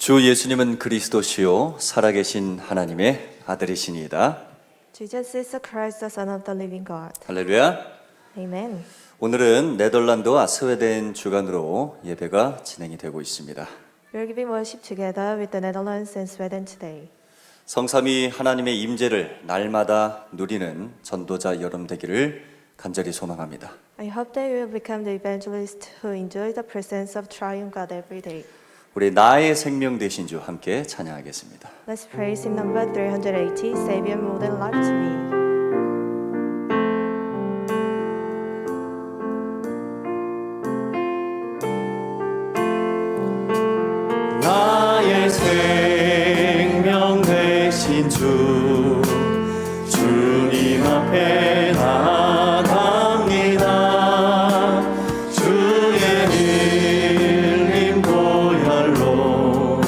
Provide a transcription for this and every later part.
주 예수님은 그리스도시요 살아계신 하나님의 아들이시니이다. Jesus is the Christ, the Son of the living God. 할렐루야. Amen. 오늘은 네덜란드와 스웨덴 주간으로 예배가 진행이 되고 있습니다. We are giving worship together with the Netherlands and Sweden today. 성삼위 하나님의 임재를 날마다 누리는 전도자 여러분 되기를 간절히 소망합니다. I hope that you will become the evangelist who enjoy the presence of triune God every day. 우리 나의 생명 되신 주 함께 찬양하겠습니다. Let's praise in number 380, Savior more than life to me. 나의 생명 되신 주 주님 앞에 나아갑니다. 주의 흘린 보혈로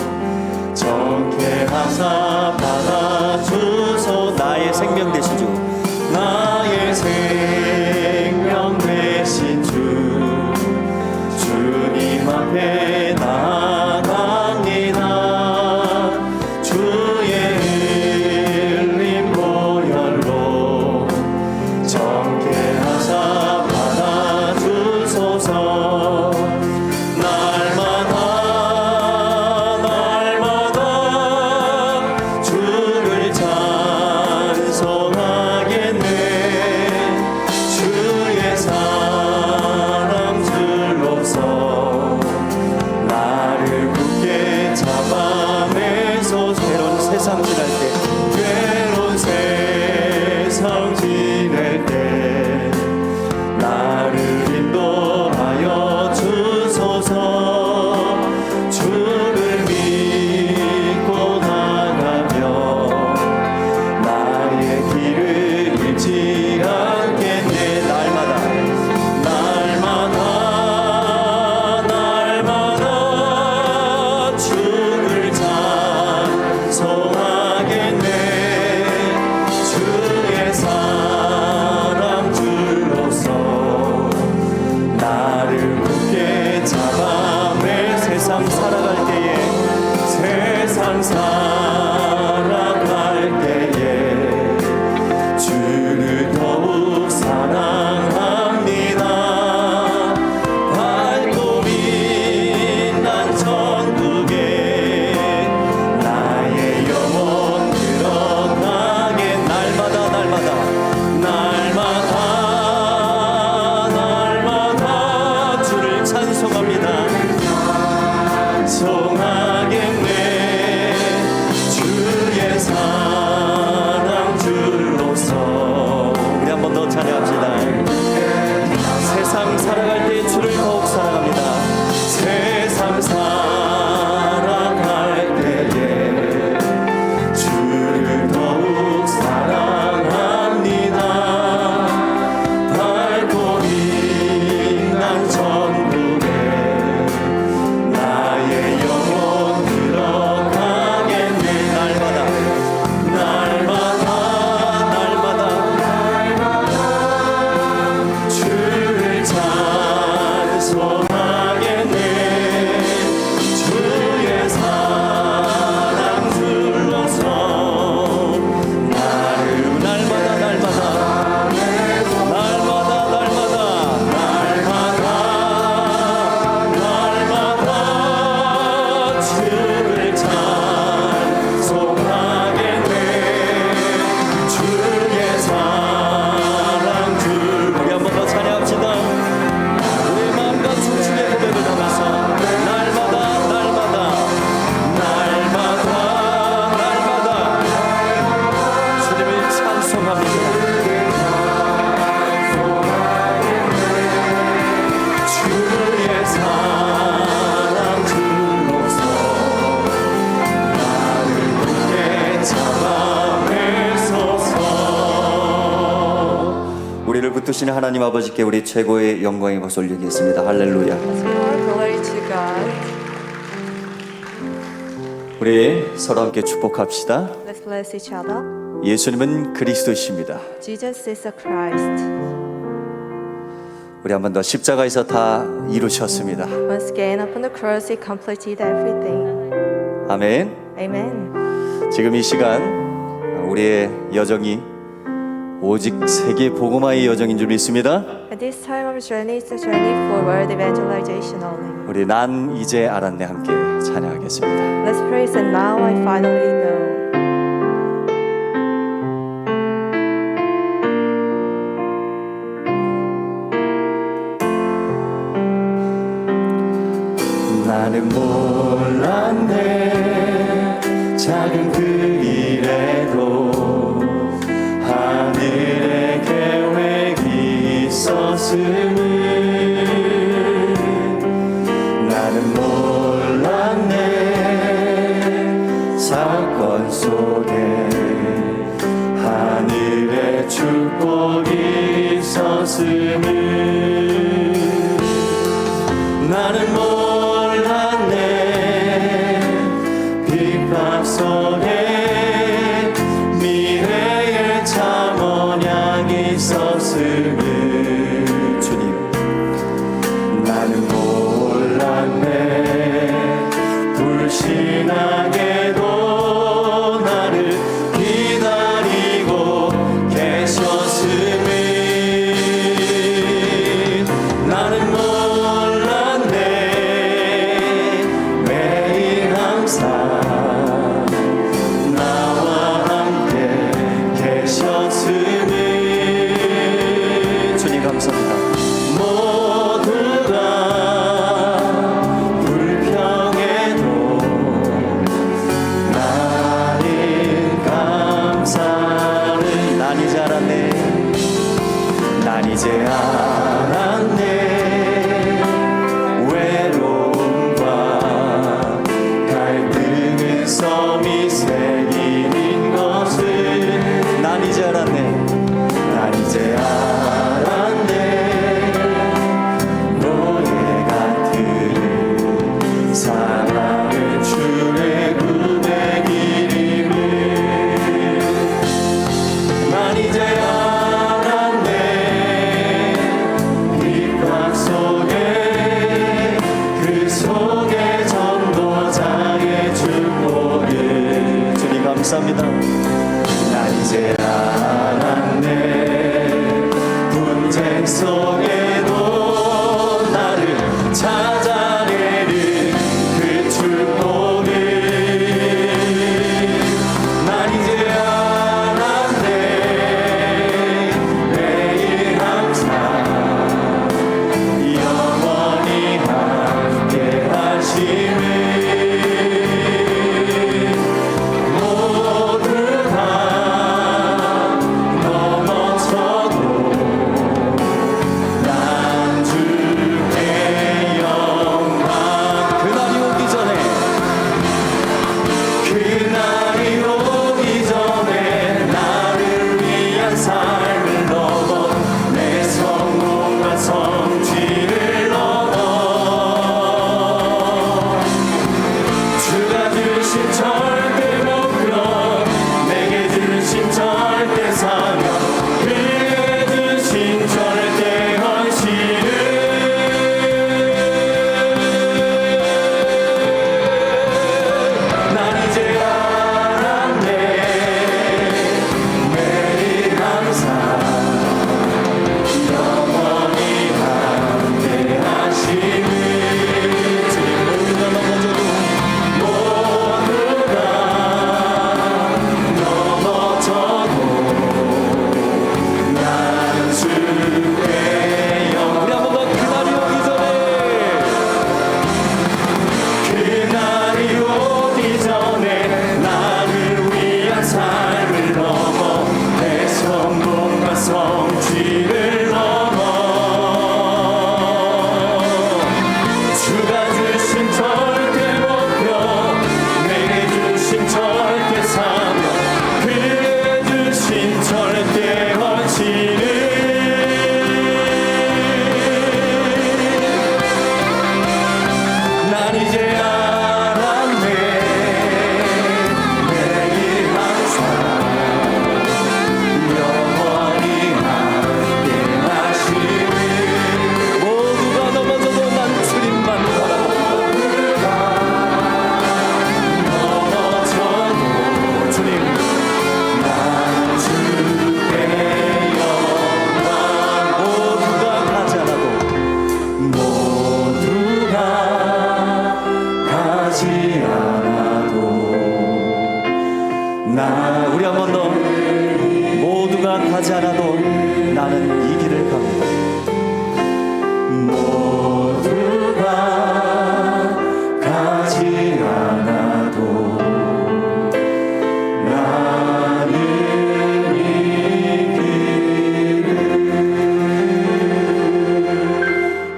정케하사 받아주소. 나의 생명 되신 주 나의 생명 되신 주 주님 앞에 붙드시는 하나님 아버지께 우리 최고의 영광의 박수 올리겠습니다. 할렐루야. Glory to God. 우리 서로 함께 축복합시다. Let's bless each other. 예수님은 그리스도이십니다. Jesus is the Christ. 우리 한 번 더 십자가에서 다 이루셨습니다. Once again, upon the cross, He completed everything. 아멘. Amen. 지금 이 시간 우리의 여정이 오직 세계 복음화의 여정인 줄 믿습니다. At this time of journey is a journey for world evangelization only. 우리 난 이제 알았네 함께 찬양하겠습니다. Let's praise and now I finally know. 나는 몰랐네 작은 그 일에도 하늘의 계획이 있었음을 나는 몰랐네 사건 속에 하늘의 축복이 있었음을 나는 몰랐네 핍박 속에 미래의 참 언약이 있었음을 주님 나는 몰랐네 불신하게도 나를 기다리고 계셨음을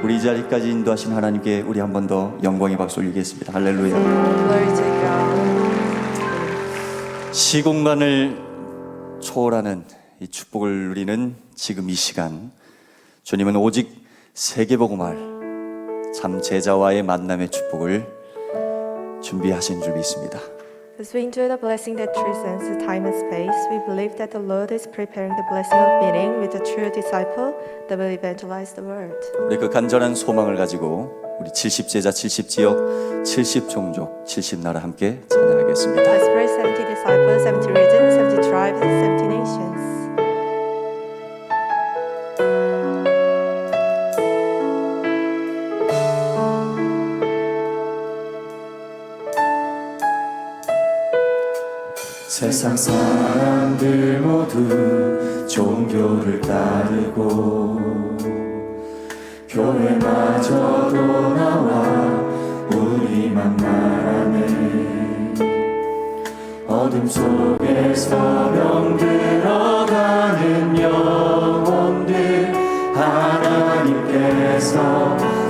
우리 이 자리까지 인도하신 하나님께 우리 한 번 더 영광의 박수 올리겠습니다. 할렐루야. Glory to God. 시공간을 초월하는 이 축복을 누리는 지금 이 시간, 주님은 오직 세계복음할 참 제자와의 만남의 축복을 준비하신 줄 믿습니다. As we enjoy the blessing that transcends the time and space, we believe that the Lord is preparing the blessing of meeting with the true disciple that will evangelize the world. 우리 그 간절한 소망을 가지고 우리 70제자, 70지역, 70종족, 70나라 함께 찬양하겠습니다. Let's pray 70 disciples, 70 regions, 70 tribes, 70 nations. 세상 사람들 모두 종교를 따르고 교회마저도 나와 우리만 말하네. 어둠 속에서 병들어가는 영혼들, 하나님께서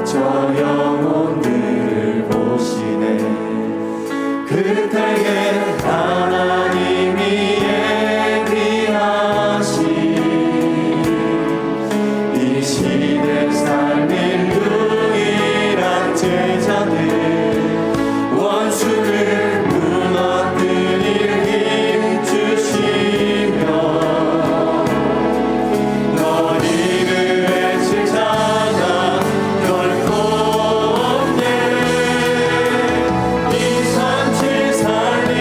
저 영혼들을 보시네. 그때에 하나님이 예비하신 이 시대 삶의 유일한 제자들, 원수를 무너뜨릴 힘 주시며 너희를 외칠 자가 결코 없네. 이 산지 살리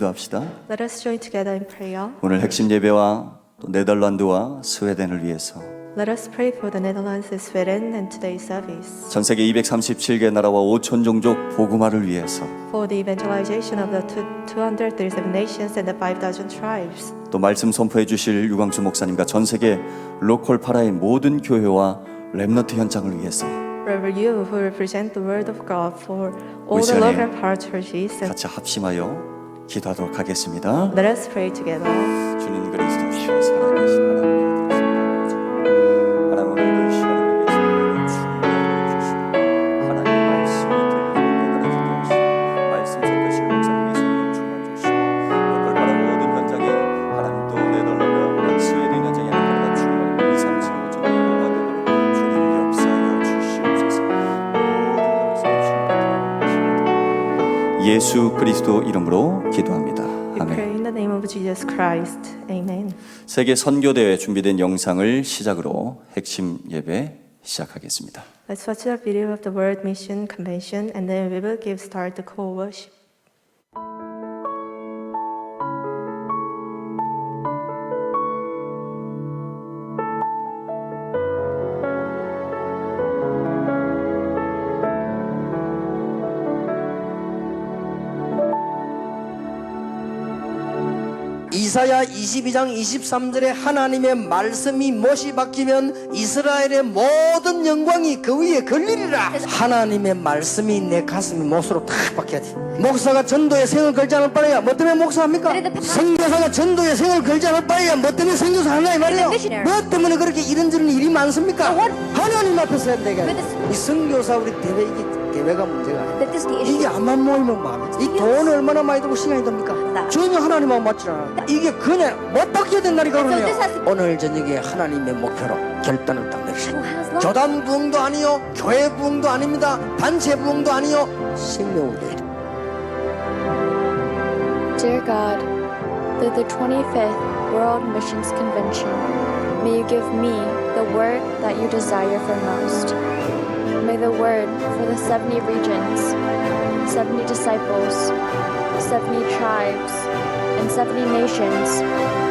기도합시다. Let us join together in prayer. 오늘 핵심 예배와 또 네덜란드와 스웨덴을 위해서 Let us pray for the Netherlands, Sweden, and today's service. 전 세계 237개 나라와 5천 종족 복음화를 위해서 For the evangelization of the 237 nations and the 5,000 tribes. 또 말씀 선포해 주실 유광수 목사님과 전 세계 로컬 파라의 모든 교회와 렘넌트 현장을 위해서 Wherever you who represent the word of God for all 우리 the 시간에 local para churches, and 같이 합심하여 기도하도록 하겠습니다. let us pray together. 주님 그리스도시여 살아계신 하나님 하나님 오늘 그 시간을 위해서 주님 하나님의 말씀이 들려주고 깨달아지게 말씀 전하실 목사님의 성령 충만 주시고 로컬 파라 모든 현장에 하나님 또 네덜란드 스웨덴 현장에 하나님과 주님 2, 3, 7, 5천 명과 되도록 주님 역사하여 주시옵소서. 모든 것을 주님 예수 그리스도 이름으로 기도합니다. We pray 아멘. in the name of Jesus Christ. Amen. 세계 선교대회 준비된 영상을 시작으로 핵심 예배 시작하겠습니다. Let's watch the video of the World Mission Convention and then we will give start the core worship. 이사야 22장 23절에 하나님의 말씀이 못이 박히면 이스라엘의 모든 영광이 그 위에 걸리리라. 하나님의 말씀이 내 가슴에 못으로 탁 박혀야 돼. 목사가 전도에 생을 걸지 않을 바에야 뭐 때문에 목사합니까? 선교사가 전도에 생을 걸지 않을 바에야 뭐 때문에 선교사 하나 이 말이에요. 뭐 때문에 그렇게 이런저런 일이 많습니까? 하나님 앞에서 해야 되겠네. 이 선교사 우리 대회 이게 대회가 문제가 아니야. 이게 암만 모이면 마음에 이 돈 얼마나 많이 들고 시간이 됩니까? 전혀 하나님하고 맞지 않아. 이게 그냥 못 바뀌어야 된다니까. 그러네요. 오늘 저녁에 하나님의 목표로 결단을 딱 내리시고 교단 부흥도 아니요 교회 부흥도 아닙니다. 단체 부흥도 아니요 생명운동이다. Dear God, through the 25th World Missions Convention, may you give me the word that you desire for most. May the word for the 70 regions, 70 disciples, 70 tribes, and 70 nations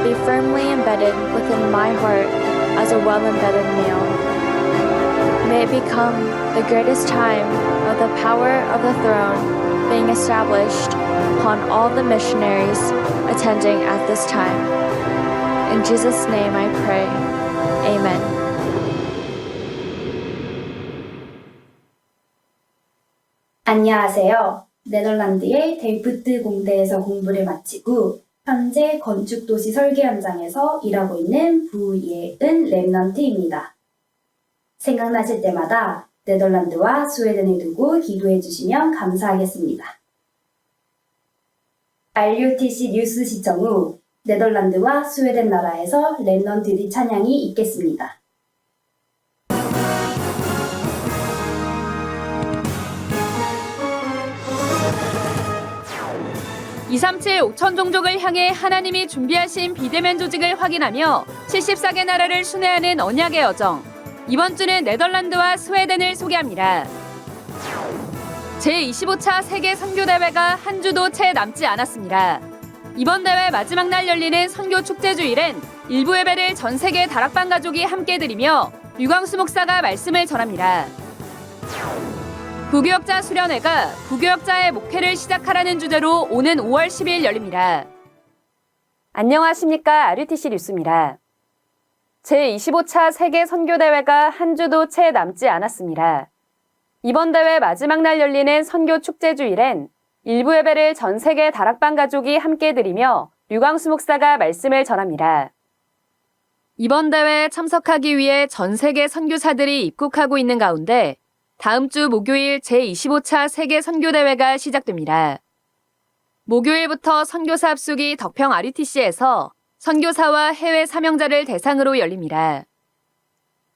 be firmly embedded within my heart as a well-embedded nail. May it become the greatest time of the power of the throne being established upon all the missionaries attending at this time. In Jesus' name I pray. Amen. 안녕하세요. 네덜란드의 델프트 공대에서 공부를 마치고 현재 건축도시 설계 현장에서 일하고 있는 부예은 렘넌트입니다. 생각나실 때마다 네덜란드와 스웨덴을 두고 기도해 주시면 감사하겠습니다. RUTC 뉴스 시청 후 네덜란드와 스웨덴 나라에서 렘넌트들이 찬양이 있겠습니다. 237 5천 종족을 향해 하나님이 준비하신 비대면 조직을 확인하며 74개 나라를 순회하는 언약의 여정. 이번 주는 네덜란드와 스웨덴을 소개합니다. 제25차 세계 선교대회가 한 주도 채 남지 않았습니다. 이번 대회 마지막 날 열리는 선교 축제주일엔 일부 예배를 전 세계 다락방 가족이 함께 드리며 유광수 목사가 말씀을 전합니다. 부교역자 수련회가 부교역자의 목회를 시작하라는 주제로 오는 5월 10일 열립니다. 안녕하십니까. RUTC 뉴스입니다. 제25차 세계 선교대회가 한 주도 채 남지 않았습니다. 이번 대회 마지막 날 열리는 선교 축제주일엔 일부 예배를 전 세계 다락방 가족이 함께 드리며 유광수 목사가 말씀을 전합니다. 이번 대회에 참석하기 위해 전 세계 선교사들이 입국하고 있는 가운데 다음 주 목요일 제25차 세계 선교대회가 시작됩니다. 목요일부터 선교사 합숙이 덕평 RUTC에서 선교사와 해외 사명자를 대상으로 열립니다.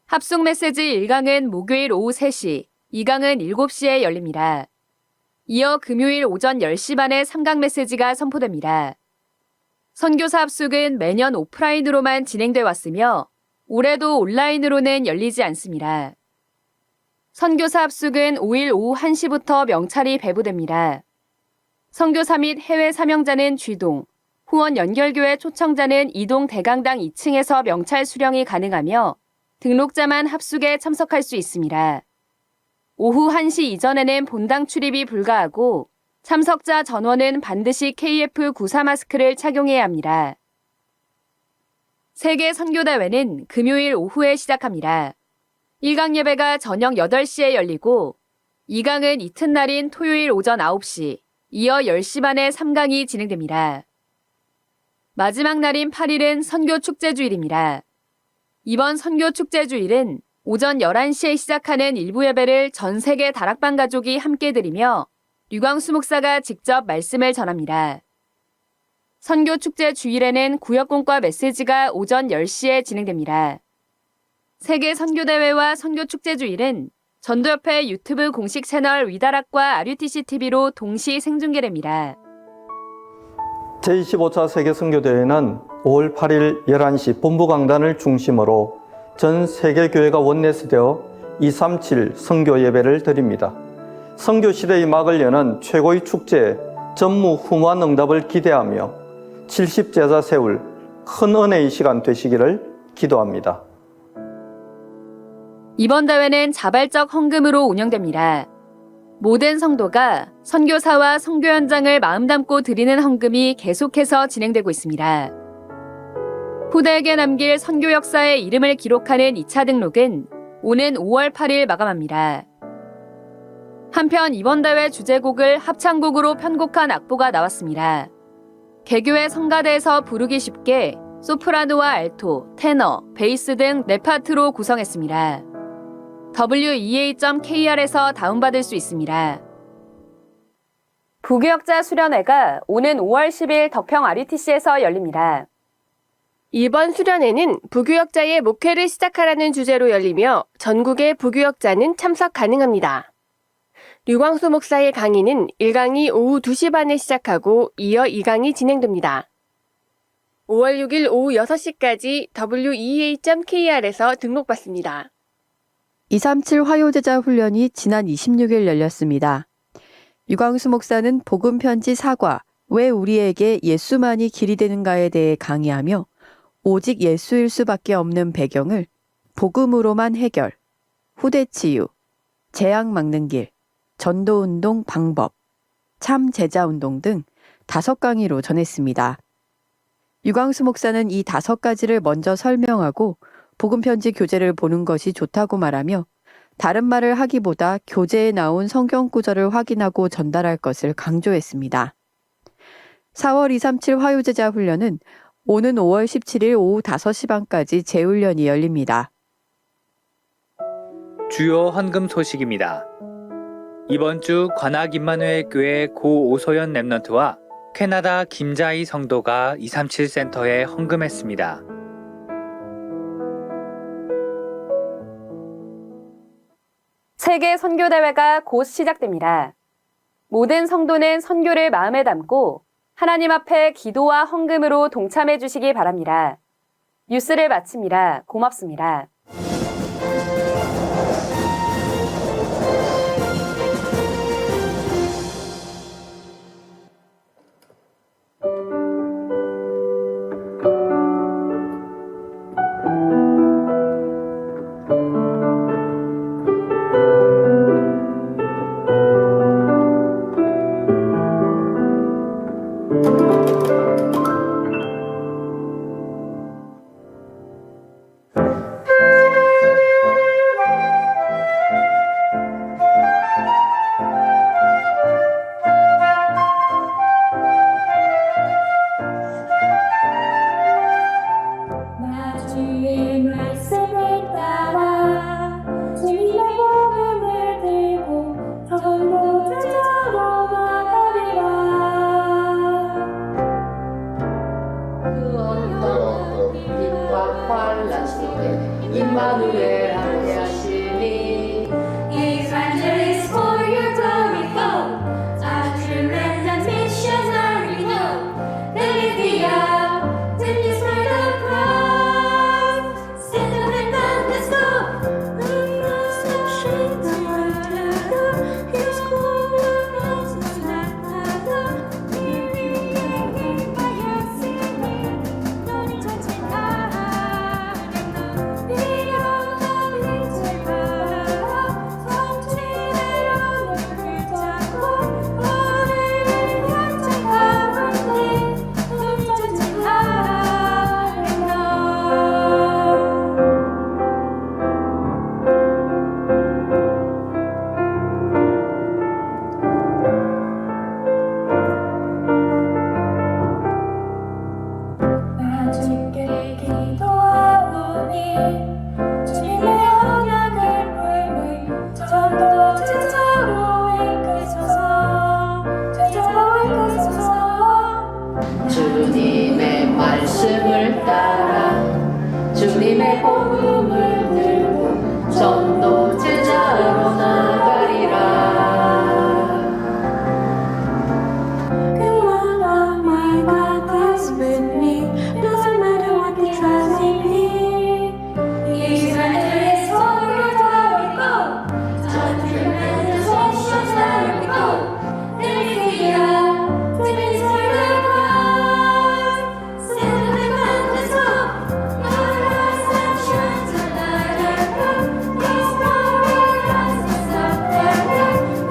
합숙 메시지 1강은 목요일 오후 3시, 2강은 7시에 열립니다. 이어 금요일 오전 10시 반에 3강 메시지가 선포됩니다. 선교사 합숙은 매년 오프라인으로만 진행돼 왔으며 올해도 온라인으로는 열리지 않습니다. 선교사 합숙은 5일 오후 1시부터 명찰이 배부됩니다. 선교사 및 해외 사명자는 G동, 후원 연결교회 초청자는 이동 대강당 2층에서 명찰 수령이 가능하며 등록자만 합숙에 참석할 수 있습니다. 오후 1시 이전에는 본당 출입이 불가하고 참석자 전원은 반드시 KF94 마스크를 착용해야 합니다. 세계 선교대회는 금요일 오후에 시작합니다. 1강 예배가 저녁 8시에 열리고 2강은 이튿날인 토요일 오전 9시, 이어 10시 반에 3강이 진행됩니다. 마지막 날인 8일은 선교축제주일입니다. 이번 선교축제주일은 오전 11시에 시작하는 일부 예배를 전 세계 다락방 가족이 함께 드리며 류광수 목사가 직접 말씀을 전합니다. 선교축제 주일에는 구역공과 메시지가 오전 10시에 진행됩니다. 세계 선교대회와 선교축제 주일은 전도협회 유튜브 공식 채널 위다락과 RUTC TV로 동시 생중계됩니다. 제25차 세계선교대회는 5월 8일 11시 본부 강단을 중심으로 전 세계교회가 원내스되어 237 선교 예배를 드립니다. 선교 시대의 막을 여는 최고의 축제, 전무후무한 응답을 기대하며 70제자 세울 큰 은혜의 시간 되시기를 기도합니다. 이번 대회는 자발적 헌금으로 운영됩니다. 모든 성도가 선교사와 선교 현장을 마음 담고 드리는 헌금이 계속해서 진행되고 있습니다. 후대에게 남길 선교 역사의 이름을 기록하는 2차 등록은 오는 5월 8일 마감합니다. 한편 이번 대회 주제곡을 합창곡으로 편곡한 악보가 나왔습니다. 개교회 성가대에서 부르기 쉽게 소프라노와 알토, 테너, 베이스 등 4파트로 구성했습니다. wea.kr에서 다운받을 수 있습니다. 부교역자 수련회가 오는 5월 10일 덕평 RUTC에서 열립니다. 이번 수련회는 부교역자의 목회를 시작하라는 주제로 열리며 전국의 부교역자는 참석 가능합니다. 류광수 목사의 강의는 1강이 오후 2시 반에 시작하고 이어 2강이 진행됩니다. 5월 6일 오후 6시까지 wea.kr에서 등록받습니다. 237 화요제자 훈련이 지난 26일 열렸습니다. 유광수 목사는 복음 편지 사과, 왜 우리에게 예수만이 길이 되는가에 대해 강의하며 오직 예수일 수밖에 없는 배경을 복음으로만 해결, 후대치유, 재앙 막는 길, 전도운동 방법, 참 제자운동 등 5강의로 전했습니다. 유광수 목사는 이 5가지를 먼저 설명하고 복음편지 교재를 보는 것이 좋다고 말하며 다른 말을 하기보다 교재에 나온 성경 구절을 확인하고 전달할 것을 강조했습니다. 4월 237 화요제자 훈련은 오는 5월 17일 오후 5시 반까지 재훈련이 열립니다. 주요 헌금 소식입니다. 이번 주 관악 임마누엘 교회 고 오소연 랩넌트와 캐나다 김자희 성도가 237 센터에 헌금했습니다. 세계 선교대회가 곧 시작됩니다. 모든 성도는 선교를 마음에 담고 하나님 앞에 기도와 헌금으로 동참해 주시기 바랍니다. 뉴스를 마칩니다. 고맙습니다. 주의 말씀을 따라 주님의 복음을 들고 전도 제자로 나가리라. 그 어떤 빛과 환란 속에 임마누엘 함께 하시니 Evangelist for your glory go. Our tremendous missions are renewed. Hallelujah. 난 주께 기도하오니 주님의 언약을 풀물 전도 제자로 이끄소서 제자로 이끄소서 주님의 말씀을 따라 주님의 복음을 들고 전도 제자로 나가리라. Come on, my God is with me. Doesn't matter what the trials may be. He's ready to where we go. John tremendous oceans where we go. Hallelujah, to be the cross. Send the tremendous hope. Our lives and shines a light and road. His power rises up there.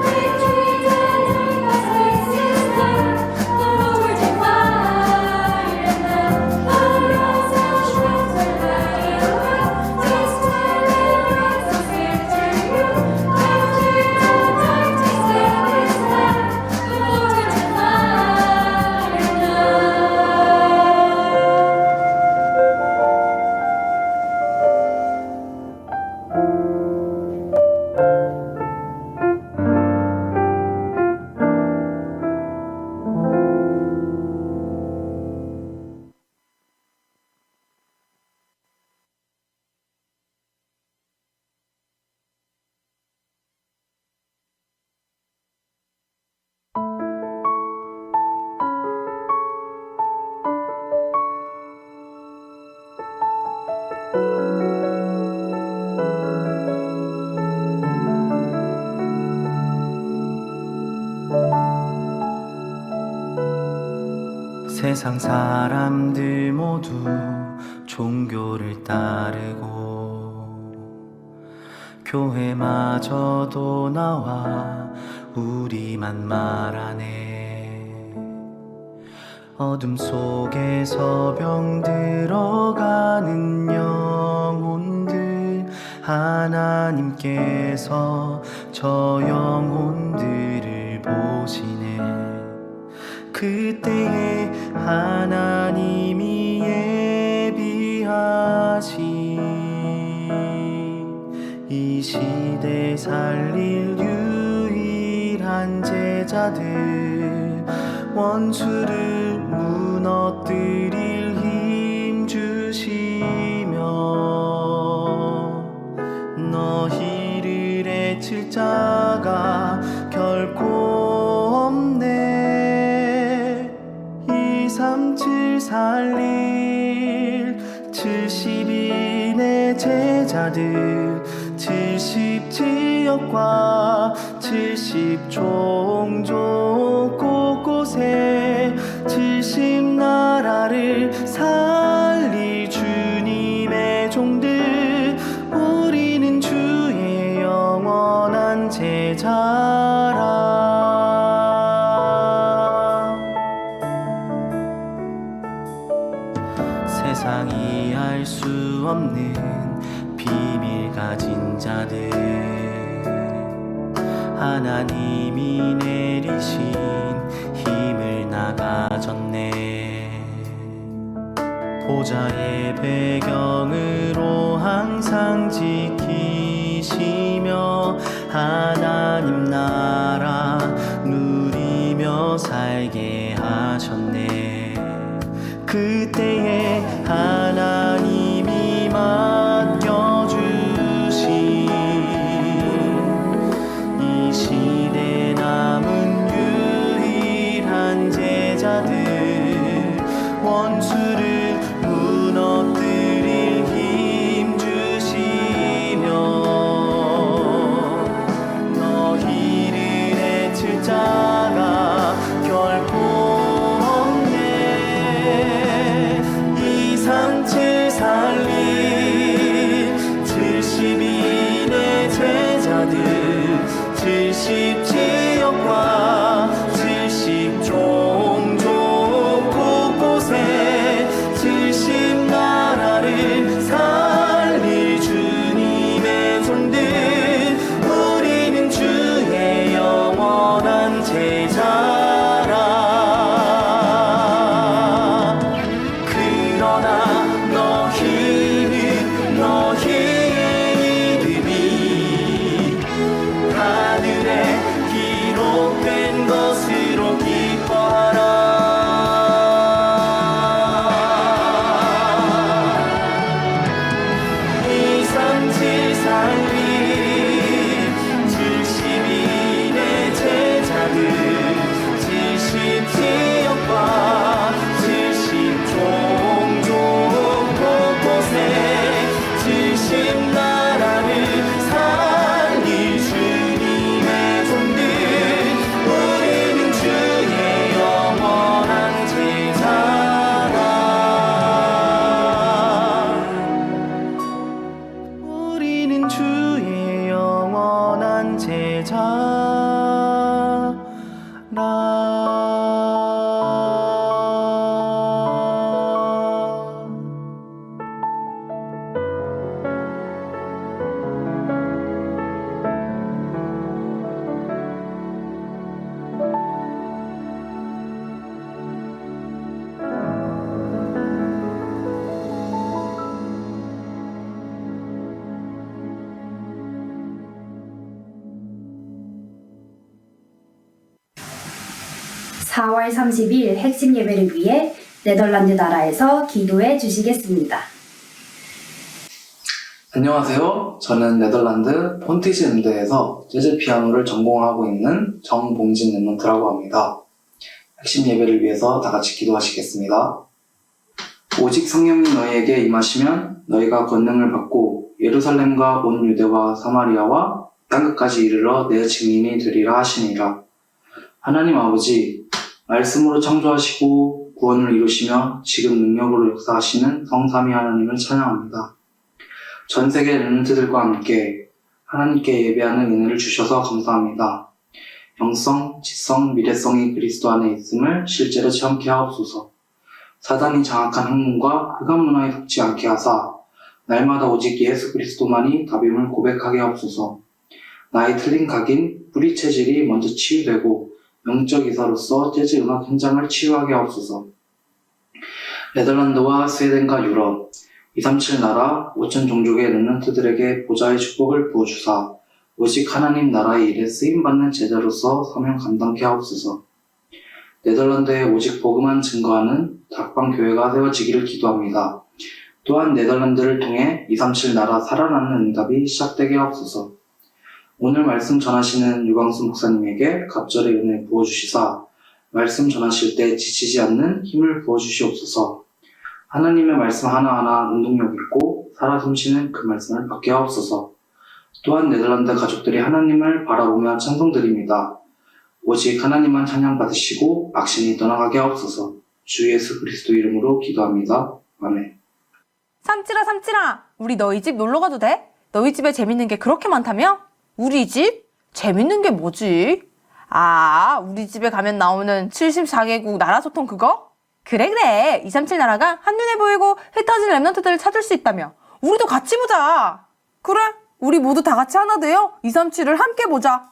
Victory and God's grace is there. The Lord divine and love. Our lives and shines a light and road. His spirit brings us victory. After the darkness there is light. The Lord divine and love. 세상 사람들 모두 종교를 따르고 교회마저도 나와 우리만 말하네. 어둠 속에서 병들어가는 영혼들, 하나님께서 저 영혼들을 보시네. 그때에 하나님이 예비하신 이 시대 살릴 유일한 제자들, 원수를 무너뜨릴 힘 주시며 너희를 해칠 자가 결코 없네. 237 살릴 70인의 제자들, 70지역과 70종족 곳곳에 70나라를 살릴 주님의 종들, 우리는 주의 영원한 제자라. 세상이 알 수 없는 비밀 가진 자들, 하나님이 내리신 힘을 나가졌네. 보좌의 배경으로 항상 지키시며 하나님 나라 누리며 살게 하셨네. 그때에 하나님이 맡겨주신 이 시대 남은 유일한 제자들, 원수를 무너뜨릴 힘 주시며 너희를 해칠 자가 결코 없네. 237 4월 30일 핵심 예배를 위해 네덜란드 나라에서 기도해 주시겠습니다. 안녕하세요. 저는 네덜란드 폰티즈 음대에서 재즈 피아노를 전공하고 있는 정봉진 랩런트라고 합니다. 핵심 예배를 위해서 다 같이 기도하시겠습니다. 오직 성령이 너희에게 임하시면 너희가 권능을 받고 예루살렘과 온 유대와 사마리아와 땅끝까지 이르러 내 증인이 되리라 하시니라. 하나님 아버지, 말씀으로 창조하시고 구원을 이루시며 지금 능력으로 역사하시는 성삼위 하나님을 찬양합니다. 전 세계 랩런트들과 함께 하나님께 예배하는 은혜를 주셔서 감사합니다. 영성, 지성, 미래성이 그리스도 안에 있음을 실제로 체험케 하옵소서. 사단이 장악한 학문과 흑암 문화에 속지 않게 하사 날마다 오직 예수 그리스도만이 답임을 고백하게 하옵소서. 나의 틀린 각인, 뿌리 체질이 먼저 치유되고 영적 이사로서 재즈 음악 현장을 치유하게 하옵소서. 네덜란드와 스웨덴과 유럽, 237 나라 5천 종족의 랩런트들에게 보좌의 축복을 부어주사 오직 하나님 나라의 일에 쓰임받는 제자로서 사명 감당케 하옵소서. 네덜란드에 오직 복음만 증거하는 다락방 교회가 세워지기를 기도합니다. 또한 네덜란드를 통해 237 나라 살아나는 응답이 시작되게 하옵소서. 오늘 말씀 전하시는 유광수 목사님에게 갑절의 은혜 부어주시사 말씀 전하실 때 지치지 않는 힘을 부어주시옵소서. 하나님의 말씀 하나하나 운동력 있고 살아 숨쉬는 그 말씀을 받게 하옵소서. 또한 네덜란드 가족들이 하나님을 바라보며 찬송드립니다. 오직 하나님만 찬양 받으시고 악신이 떠나가게 하옵소서. 주 예수 그리스도 이름으로 기도합니다. 아멘. 삼칠아, 우리 너희 집 놀러 가도 돼? 너희 집에 재밌는 게 그렇게 많다며? 우리 집? 재밌는 게 뭐지? 아, 우리 집에 가면 나오는 74개국 나라 소통 그거? 그래. 237 나라가 한눈에 보이고 흩어진 랩런트들을 찾을 수 있다며. 우리도 같이 보자. 그래, 우리 모두 다 같이 하나 되어 237을 함께 보자.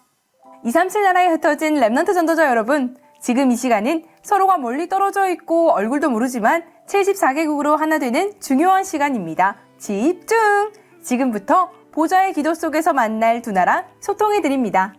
237 나라에 흩어진 랩런트 전도자 여러분, 지금 이 시간은 서로가 멀리 떨어져 있고 얼굴도 모르지만 74개국으로 하나 되는 중요한 시간입니다. 집중! 지금부터 보좌의 기도 속에서 만날 두 나라 소통해 드립니다.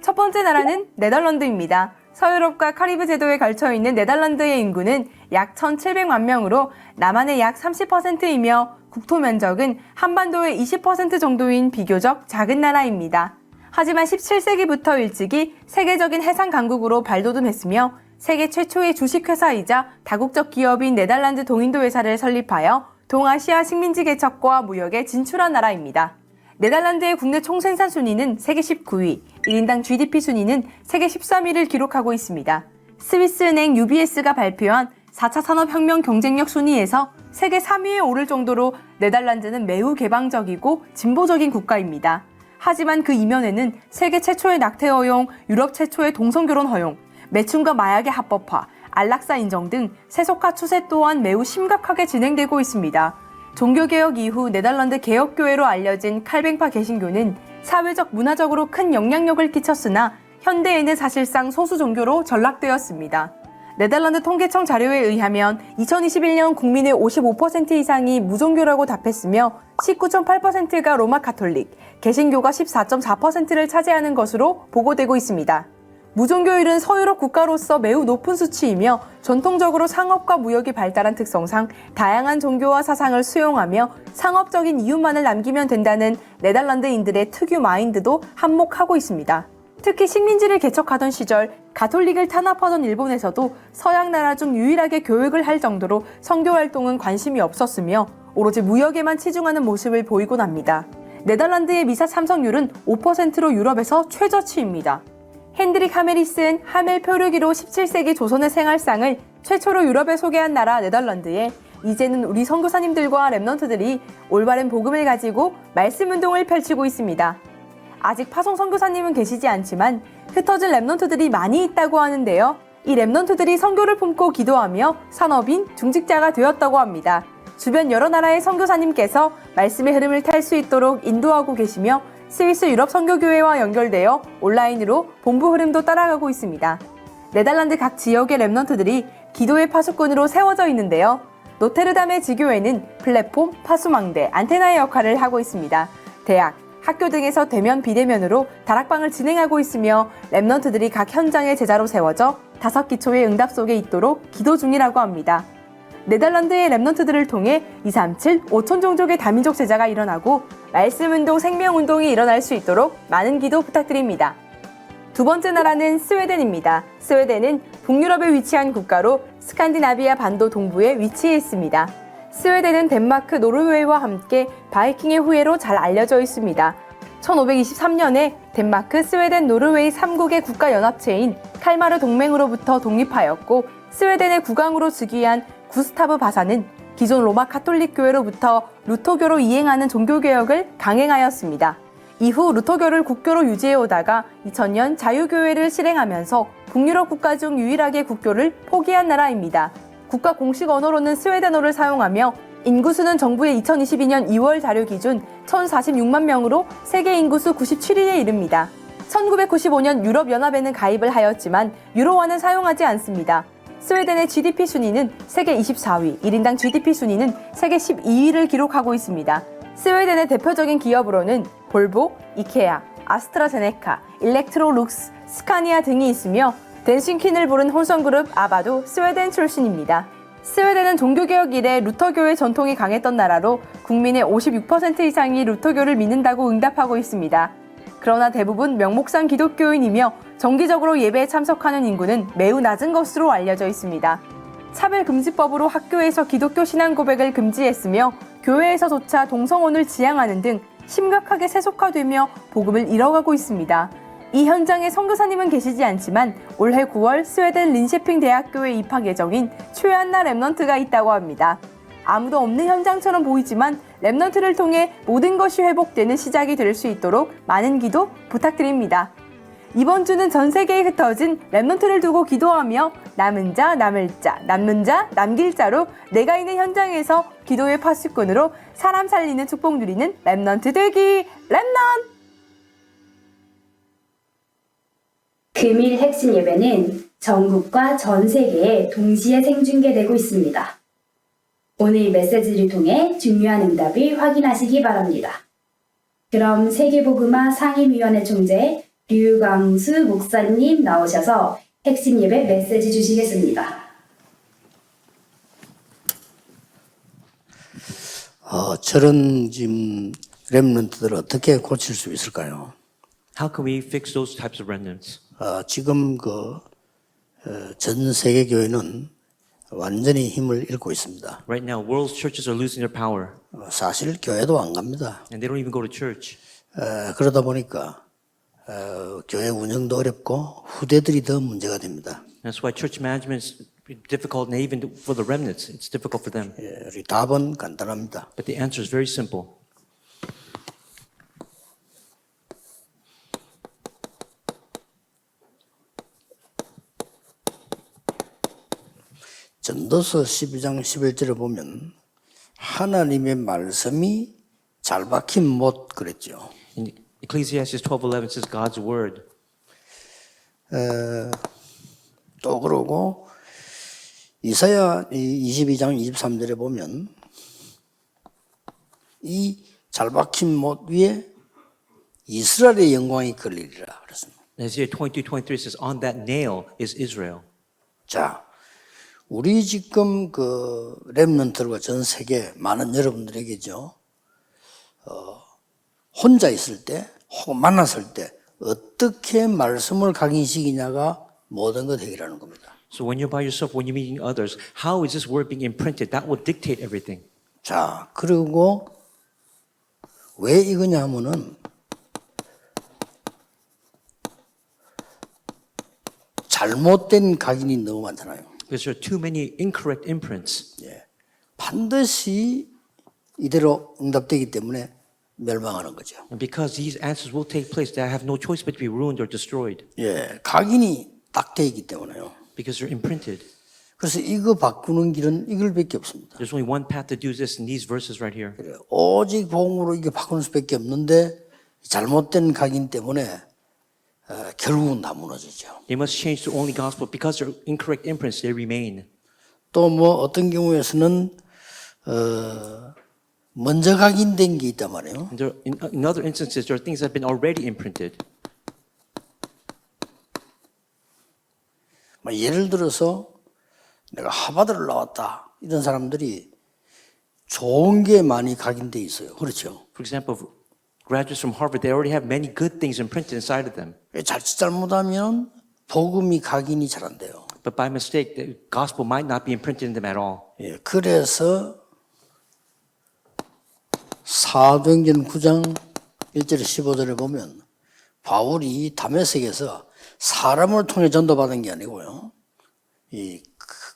첫 번째 나라는 네덜란드입니다. 서유럽과 카리브 제도에 걸쳐있는 네덜란드의 인구는 약 1,700만 명으로 남한의 약 30%이며 국토 면적은 한반도의 20% 정도인 비교적 작은 나라입니다. 하지만 17세기부터 일찍이 세계적인 해상 강국으로 발돋움했으며 세계 최초의 주식회사이자 다국적 기업인 네덜란드 동인도 회사를 설립하여 동아시아 식민지 개척과 무역에 진출한 나라입니다. 네덜란드의 국내 총생산 순위는 세계 19위, 1인당 GDP 순위는 세계 13위를 기록하고 있습니다. 스위스은행 UBS가 발표한 4차 산업혁명 경쟁력 순위에서 세계 3위에 오를 정도로 네덜란드는 매우 개방적이고 진보적인 국가입니다. 하지만 그 이면에는 세계 최초의 낙태 허용, 유럽 최초의 동성결혼 허용, 매춘과 마약의 합법화, 안락사 인정 등 세속화 추세 또한 매우 심각하게 진행되고 있습니다. 종교개혁 이후 네덜란드 개혁교회로 알려진 칼뱅파 개신교는 사회적 문화적으로 큰 영향력을 끼쳤으나 현대에는 사실상 소수 종교로 전락되었습니다. 네덜란드 통계청 자료에 의하면 2021년 국민의 55% 이상이 무종교라고 답했으며 19.8%가 로마 가톨릭, 개신교가 14.4%를 차지하는 것으로 보고되고 있습니다. 무종교율은 서유럽 국가로서 매우 높은 수치이며 전통적으로 상업과 무역이 발달한 특성상 다양한 종교와 사상을 수용하며 상업적인 이유만을 남기면 된다는 네덜란드인들의 특유 마인드도 한몫하고 있습니다. 특히 식민지를 개척하던 시절 가톨릭을 탄압하던 일본에서도 서양 나라 중 유일하게 교육을 할 정도로 선교 활동은 관심이 없었으며 오로지 무역에만 치중하는 모습을 보이곤 합니다. 네덜란드의 미사 참석률은 5%로 유럽에서 최저치입니다. 핸드릭 하메리스는 하멜 표류기로 17세기 조선의 생활상을 최초로 유럽에 소개한 나라 네덜란드에 이제는 우리 선교사님들과 랩런트들이 올바른 복음을 가지고 말씀운동을 펼치고 있습니다. 아직 파송 선교사님은 계시지 않지만 흩어진 랩런트들이 많이 있다고 하는데요. 이 랩런트들이 선교를 품고 기도하며 산업인, 중직자가 되었다고 합니다. 주변 여러 나라의 선교사님께서 말씀의 흐름을 탈 수 있도록 인도하고 계시며 스위스 유럽 선교교회와 연결되어 온라인으로 본부 흐름도 따라가고 있습니다. 네덜란드 각 지역의 랩런트들이 기도의 파수꾼으로 세워져 있는데요. 노테르담의 지교회는 플랫폼, 파수망대, 안테나의 역할을 하고 있습니다. 대학, 학교 등에서 대면 비대면으로 다락방을 진행하고 있으며 랩런트들이 각 현장의 제자로 세워져 5기초의 응답 속에 있도록 기도 중이라고 합니다. 네덜란드의 랩넌트들을 통해 237 5천 종족의 다민족 제자가 일어나고 말씀운동, 생명운동이 일어날 수 있도록 많은 기도 부탁드립니다. 두 번째 나라는 스웨덴입니다. 스웨덴은 북유럽에 위치한 국가로 스칸디나비아 반도 동부에 위치해 있습니다. 스웨덴은 덴마크, 노르웨이와 함께 바이킹의 후예로 잘 알려져 있습니다. 1523년에 덴마크, 스웨덴, 노르웨이 3국의 국가연합체인 칼마르 동맹으로부터 독립하였고 스웨덴의 국왕으로 즉위한 구스타브 바사는 기존 로마 카톨릭 교회로부터 루터교로 이행하는 종교개혁을 강행하였습니다. 이후 루터교를 국교로 유지해 오다가 2000년 자유교회를 실행하면서 북유럽 국가 중 유일하게 국교를 포기한 나라입니다. 국가 공식 언어로는 스웨덴어를 사용하며 인구수는 정부의 2022년 2월 자료 기준 1,046만 명으로 세계 인구수 97위에 이릅니다. 1995년 유럽연합에는 가입을 하였지만 유로화는 사용하지 않습니다. 스웨덴의 GDP 순위는 세계 24위, 1인당 GDP 순위는 세계 12위를 기록하고 있습니다. 스웨덴의 대표적인 기업으로는 볼보, 이케아, 아스트라제네카, 일렉트로룩스, 스카니아 등이 있으며 댄싱퀸을 부른 혼성그룹 아바도 스웨덴 출신입니다. 스웨덴은 종교개혁 이래 루터교의 전통이 강했던 나라로 국민의 56% 이상이 루터교를 믿는다고 응답하고 있습니다. 그러나 대부분 명목상 기독교인이며 정기적으로 예배에 참석하는 인구는 매우 낮은 것으로 알려져 있습니다. 차별금지법으로 학교에서 기독교 신앙 고백을 금지했으며 교회에서조차 동성혼을 지향하는 등 심각하게 세속화되며 복음을 잃어가고 있습니다. 이 현장에 선교사님은 계시지 않지만 올해 9월 스웨덴 린셰핑 대학교에 입학 예정인 최한나 랩넌트가 있다고 합니다. 아무도 없는 현장처럼 보이지만 랩넌트를 통해 모든 것이 회복되는 시작이 될 수 있도록 많은 기도 부탁드립니다. 이번 주는 전 세계에 흩어진 랩넌트를 두고 기도하며 남은 자, 남을 자, 남는 자, 남길 자로 내가 있는 현장에서 기도의 파수꾼으로 사람 살리는 축복 누리는 랩넌트 되기! 랩넌! 금일 핵심 예배는 전국과 전 세계에 동시에 생중계되고 있습니다. 오늘 메시지를 통해 중요한 응답을 확인하시기 바랍니다. 그럼 세계복음화 상임위원회 총재 류광수 목사님 나오셔서 핵심 예배 메시지 주시겠습니다. 저런 지금 렘넌트들을 어떻게 고칠 수 있을까요? How can we fix those types of remnants? 지금 전 세계 교회는 완전히 힘을 잃고 있습니다. Right now, world churches are losing their power, 사실 교회도 안 갑니다. and they don't even go to church. 그러다 보니까 교회 운영도 어렵고 후대들이 더 문제가 됩니다. That's why church management is difficult, and even for the remnants, it's difficult for them. 우리 답은 간단합니다. But the answer is very simple. 전도서 12장 11절에 보면 하나님의 말씀이 잘 박힌 못 그랬죠. In Ecclesiastes 12:11 says God's word. 또 그러고 이사야 22장 23절에 보면 이 잘 박힌 못 위에 이스라엘의 영광이 걸리리라 그랬습니다. Isaiah 22:23 says, "On that nail is Israel." 자, 우리 지금 렘넌트들과 전 세계 많은 여러분들에게죠. 혼자 있을 때 혹은 만났을 때 어떻게 말씀을 각인시키냐가 모든 것 해결하는 겁니다. So when you're by yourself, when you're meeting others, how is this word being imprinted? That will dictate everything. 자, 그리고 왜 이거냐 하면은 잘못된 각인이 너무 많잖아요. Because there are too many incorrect imprints. 예, 반드시 이대로 응답되기 때문에 멸망하는 거죠. And because these answers will take place, they have no choice but to be ruined or destroyed. 예, 각인이 딱 돼 있기 때문에요. Because they're imprinted. 그래서 이거 바꾸는 길은 이걸밖에 없습니다. There's only one path to do this in these verses right here. 오직 복음으로 이게 바꾸는 수밖에 없는데 잘못된 각인 때문에 결국은 다 무너지죠. They must change to only gospel because they're incorrect imprints. They remain. 또 어떤 경우에서는 먼저 각인된 게 있단 말이에요. And there, in other instances, there are things that have been already imprinted. 예를 들어서 내가 하버드를 나왔다 이런 사람들이 좋은 게 많이 각인돼 있어요. 그렇죠? For example, graduates from Harvard, they already have many good things imprinted inside of them. 자칫 잘못하면 복음이 각인이 잘 안 돼요. But by mistake, the gospel might not be imprinted in them at all. 예, 그래서 사도행전 9장 1절에 15절에 보면 바울이 다메섹에서 사람을 통해 전도받은 게 아니고요. 이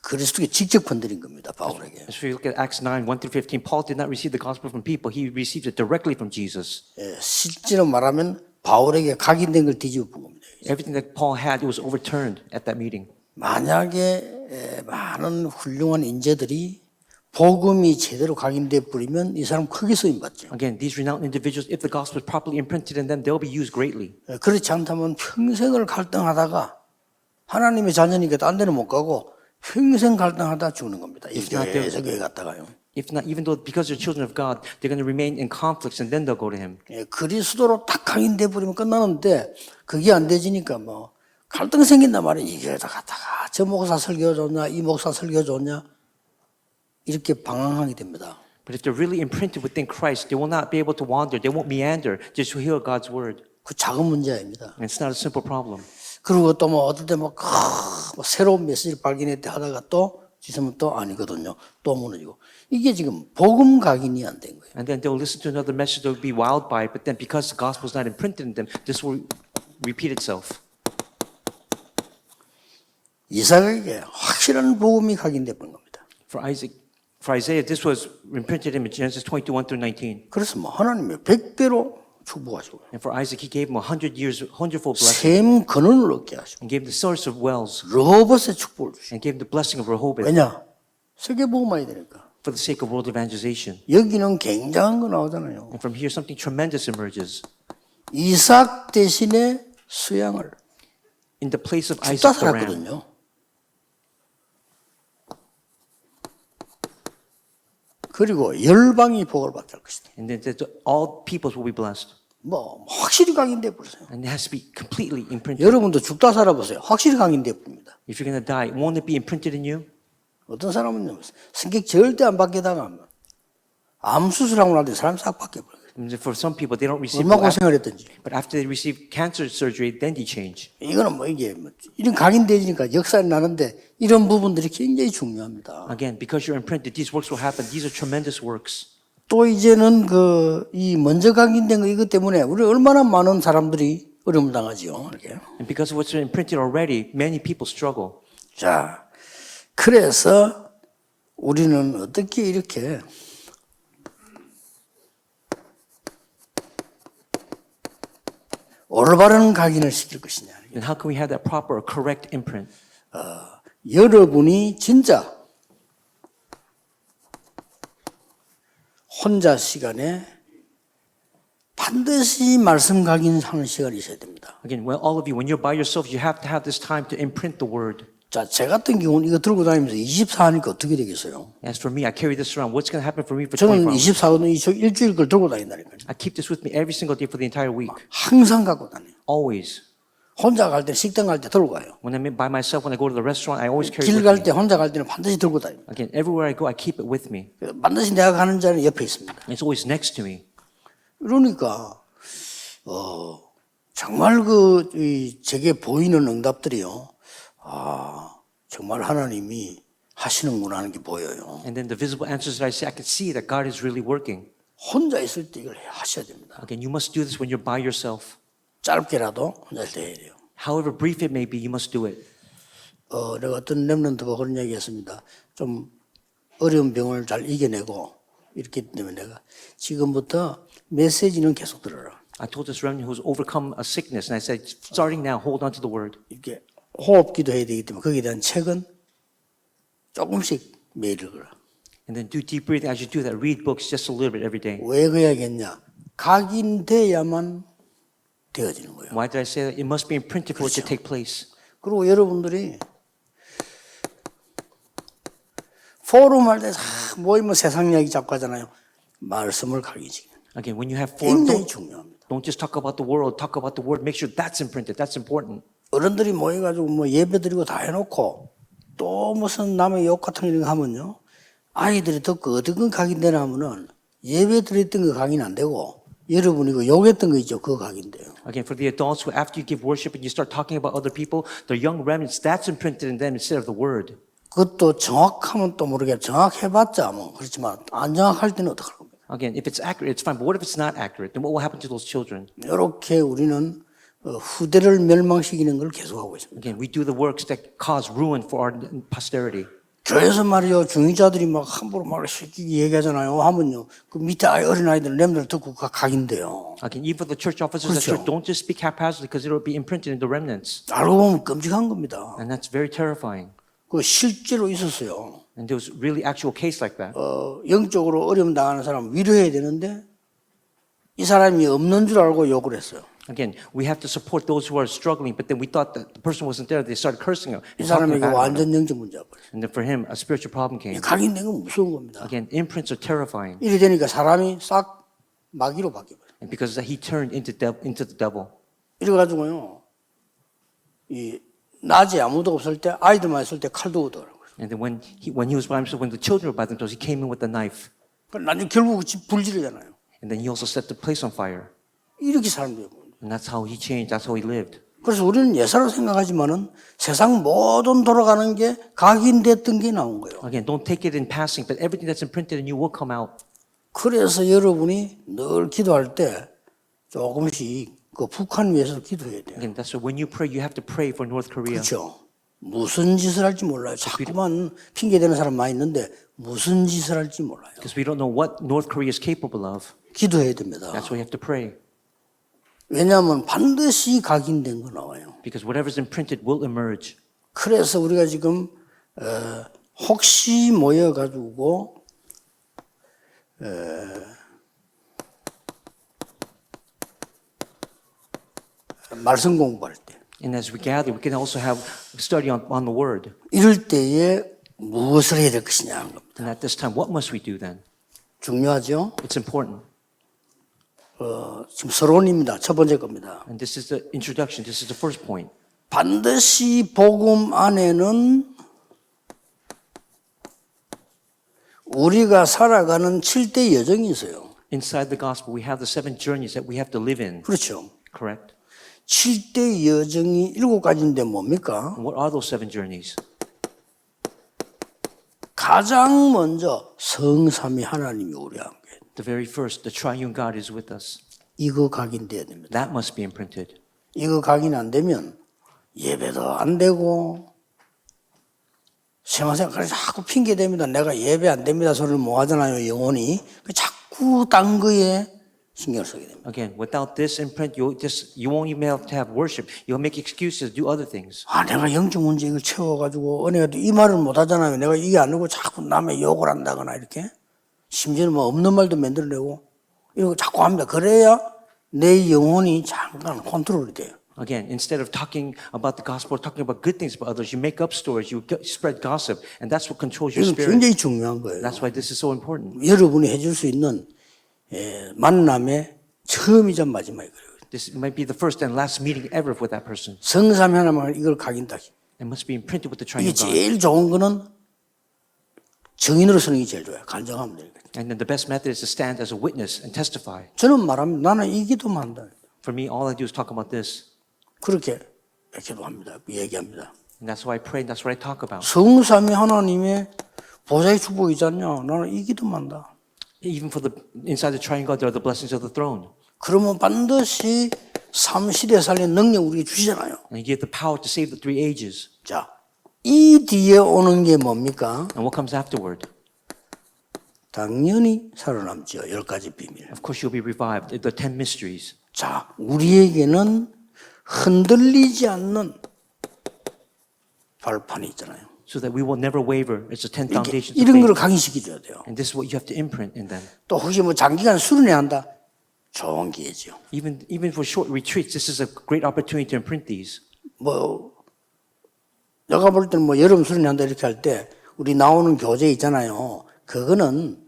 그리스도께 직접 건드린 겁니다. 바울에게. So you look at Acts 9, 1-15, Paul did not receive the gospel from people. He received it directly from Jesus. 예, 실제로 말하면 바울에게 각인된 걸 뒤집어 본 겁니다. Everything that Paul had, it was overturned at that meeting. 만약에 많은 훌륭한 인재들이 복음이 제대로 각인돼 버리면 이 사람 크게 쓰임 받죠. Again, these renowned individuals, if the gospel is properly imprinted in them, they'll be used greatly. 그렇지 않다면 평생을 갈등하다가 하나님의 자녀니까 딴 데는 못 가고 평생 갈등하다 죽는 겁니다. 이 교회에서 교회 갔다가요. If not, even though because they're children of God, they're going to remain in conflicts and then they'll go to Him. 그리스도로 딱 각인돼 버리면 끝나는데 그게 안 되지니까 뭐 갈등 생긴단 말이에요. 이 교회다 갔다가 저 목사 설교 좋냐, 이 목사 설교 좋냐 이렇게 방황하게 됩니다. But if they're really imprinted within Christ, they will not be able to wander. They won't meander just to hear God's word. 그 작은 문제입니다. And it's not a simple problem. 그리고 또 뭐 어떨 때 뭐 새로운 메시지를 발견했다 하다가 또 지으면 또 아니거든요. 또 무너지고. 이게 지금 복음 각인이 안 된 거예요. And then they'll listen to another message, they'll be wowed by it, but then because the gospel is not imprinted in them, this will repeat itself. 이삭에게 확실한 복음이 각인돼 본 겁니다. For Isaiah, this was imprinted in Genesis 22, 1-19. 그래서 뭐 하나님이 100배로 축복하시고 And for Isaac, he gave him 100 years, 100-fold blessing. 샘 근원을 얻게 하시고 And gave him the source of wells. 르호봇의 축복을 주시고 And gave him the blessing of Rehoboth. 왜냐? 세계 복음화야 되니까. For the sake of world evangelization. 여기는 굉장한 거 나오잖아요. And from here, something tremendous emerges. 이삭 대신에 수양을 In the place of 죽다 Isaac the ram. 살았거든요. 그리고 열방이 복을 받을 것이다. And then all peoples will be blessed. 뭐 확실히 각인돼 버렸어요. And it has to be completely imprinted. 여러분도 죽다 살아보세요. 확실히 각인돼 버립니다. If you're going to die, won't it be imprinted in you? 어떤 사람은 성격 절대 안 받게다가 암 수술하고 나서 사람 싹 바뀌어 버려요. For some people, they don't receive. 얼마나 고생을 했든지. But after they receive cancer surgery, then they change. 이거는 뭐 이게 이런 각인되니까 역사는 나는데 이런 부분들이 굉장히 중요합니다. Again, because you're imprinted, these works will happen. These are tremendous works. 또 이제는 이 먼저 각인된 거 이것 때문에 우리 얼마나 많은 사람들이 어려움을 당하지요. 이렇게. And because of what's imprinted already, many people struggle. 자, 그래서 우리는 어떻게 이렇게 올바른 각인을 시킬 것이냐. And how can we have that proper, correct imprint? 여러분이 진짜 혼자 시간에 반드시 말씀 각인하는 시간이 있어야 됩니다. Again, well, all of you, when you're by yourself, you have to have this time to imprint the word. 자, 제 같은 경우는 이거 들고 다니면서 24하니까 어떻게 되겠어요? As for me, I carry this around. What's going to happen for me for 저는 24 hours? 24는 일주일 걸 들고 다닌다니까요. I keep this with me every single day for the entire week. 항상 갖고 다녀요. Always. 혼자 갈 때 식당 갈 때 들고 가요. When I'm by myself, when I go to the restaurant, I always carry it 길 with 갈 me. 때 혼자 갈 때는 반드시 들고 다닙니다. Again, everywhere I go, I keep it with me. 반드시 내가 가는 자리는 옆에 있습니다. It's always next to me. 그러니까 정말 제게 보이는 응답들이요. 정말 하나님이 하시는구나 하는 게 보여요. And then the visible answers that I see, I can see that God is really working. 혼자 있을 때 이걸 하셔야 됩니다. Again, you must do this when you're by yourself. 짧게라도 혼자 있을 때 해야 돼요. However brief it may be, you must do it. 내가 어떤 렘넌트가 그런 얘기 했습니다. 좀 어려운 병을 잘 이겨내고 이렇기 때문에 내가 지금부터 메시지는 계속 들어라. I told this remnant who's overcome a sickness, and I said, starting now, hold on to the word. 이렇게 호흡기도 해야 되기 때문에 거기에 대한 책은 조금씩 매일 읽어라. And then do deep breathing. As you do that, read books just a little bit every day. 왜 그래야겠냐? 각인돼야만 되어지는 거예요. Why did I say that? It must be imprinted for it to take place. 그리고 여러분들이 포럼 할 때 모이면 세상 이야기 자꾸 하잖아요. 말씀을 각인시키는. Again, when you have form, 굉장히 중요합니다. don't just talk about the world. Talk about the word. Make sure that's imprinted. That's important. 어른들이 모여가지고 뭐 예배 드리고 다 해놓고 또 무슨 남의 욕 같은 거 이런 거 하면요. 아이들이 듣고 어떤 각인되나 하면은 예배 드렸던 거 각인 안 되고 여러분이 그 욕했던 거 있죠. 그거 각인돼요. Again, for the adults who after you give worship and you start talking about other people, the young remnants, that's imprinted in them instead of the word. 그것도 정확하면 또 모르겠 정확해봤자 뭐 그렇지만 안 정확할 때는 어떡할 겁니까? Again, if it's accurate, it's fine. But what if it's not accurate? Then what will happen to those children? 이렇게 우리는 후대를 멸망시키는 걸 계속하고 있습니다. Again, we do the works that cause ruin for our posterity. 교회에서 말이요 중위자들이 막 함부로 막 시키기 얘기하잖아요. 하면요 그 밑에 어린 아이들 렘들 듣고 각인돼요. Again, even for the church officers, 그렇죠. that don't just speak haphazardly because it will be imprinted in the remnants. 알고 보면 끔찍한 겁니다. And that's very terrifying. 그 실제로 있었어요. And there was really actual case like that. 영적으로 어려움 당하는 사람 위로해야 되는데 이 사람이 없는 줄 알고 욕을 했어요. Again, we have to support those who are struggling, but then we thought that the person wasn't there. They started cursing him. 이 사람에게 완전 영적 문제가 벌어요. And then for him, a spiritual problem came. 각인된 건 무서운 겁니다. Again, imprints are terrifying. 이래 되니까 사람이 싹 마귀로 바뀌어버려요. And because he turned into the devil. 이래가지고요, 이 낮에 아무도 없을 때 아이들만 있을 때 칼도 오더라고요. And then when he was by himself, when the children were by themselves, he came in with a knife. 나중에 결국 집 불지르잖아요. And then he also set the place on fire. 이렇게 사람들이. And that's how he changed. That's how he lived. 그래서 우리는 예사로 생각하지만은 세상 모든 돌아가는 게 각인됐던 게 나온 거예요. Again, don't take it in passing, but everything that's imprinted in you will come out. 그래서 여러분이 늘 기도할 때 조금씩 그 북한 위해서 기도해야 돼요. Again, that's why when you pray, you have to pray for North Korea. 그렇죠. 무슨 짓을 할지 몰라요. 자꾸만 핑계 대는 사람 많이 있는데 무슨 짓을 할지 몰라요. Because we don't know what North Korea is capable of. 기도해야 됩니다. That's why you have to pray. 왜냐하면 반드시 각인된 거 나와요. Because whatever's imprinted will emerge. 그래서 우리가 지금 혹시 모여가지고 말씀 공부할 때 And as we gather, we can also have study on the word. 이럴 때에 무엇을 해야 될 것이냐 하는 겁니다. And at this time, what must we do then? 중요하죠. It's important. 지금 서론입니다. 첫 번째 겁니다. And this is the introduction. This is the first point. 반드시 복음 안에는 우리가 살아가는 7대 여정이 있어요. Inside the gospel, we have the 7 journeys that we have to live in. 그렇죠. Correct? 7대 여정이 7가지인데 뭡니까? And what are those 7 journeys? 가장 먼저 성삼위 하나님이 우리와 함께. The very first, the triune God is with us. 이거 각인돼야 됩니다. That must be imprinted. 이거 각인 안 되면 예배도 안 되고 생활생활 자꾸 핑계 댑니다. 내가 예배 안 됩니다 소리를 뭐 하잖아요. 영혼이 자꾸 딴 거에 신경을 쓰게 됩니다. Again, without this imprint, you won't even have to have worship. You'll make excuses, do other things. 내가 영적 문제 이걸 채워가지고 은혜가 이 말을 못 하잖아요. 내가 이게 안 되고 자꾸 남의 욕을 한다거나 이렇게 심지어는 뭐 없는 말도 만들어내고 이러고 자꾸 합니다. 그래야 내 영혼이 잠깐 컨트롤이 돼요. Again, instead of talking about the gospel, talking about good things about others, you make up stories, you spread gossip, and that's what controls your 이건 spirit. 굉장히 중요한 거예요. That's why this is so important. 여러분이 해줄 수 있는 만남의 처음이자 마지막이에요. This might be the first and last meeting ever with that person. 성삼위 하나만 이걸 각인다. It must be imprinted with the 이게 triune God. 제일 좋은 거는 증인으로 서는 게 제일 좋아요. 간증하면 돼요. And then the best method is to stand as a witness and testify. 저는 말합니다. 나는 이 기도만 한다. For me, all I do is talk about this. 그렇게 기도합니다. 얘기합니다. And that's why I pray, and that's what I talk about. 성삼위 하나님의 보좌의 축복이지 않냐? 나는 이 기도만 한다. Even for the inside the triune God, there are the blessings of the throne. 그러면 반드시 3시대 살린 능력 우리에게 주시잖아요. And you give the power to save the 3 ages. 자, 이 뒤에 오는 게 뭡니까? And what comes afterward? 당연히 살아남죠. 10가지 비밀. Of course, you'll be revived. The 10 mysteries. 자, 우리에게는 흔들리지 않는 발판이 있잖아요. So that we will never waver. It's the 10 foundations of 이런 걸 faith. 각인시켜줘야 돼요. And this is what you have to imprint in them. 또 혹시 뭐 장기간 수련해야 한다? 좋은 기회죠. Even for short retreats, this is a great opportunity to imprint these. 뭐 내가 볼 때는 뭐 여름 수련한다 이렇게 할 때 우리 나오는 교재 있잖아요. 그거는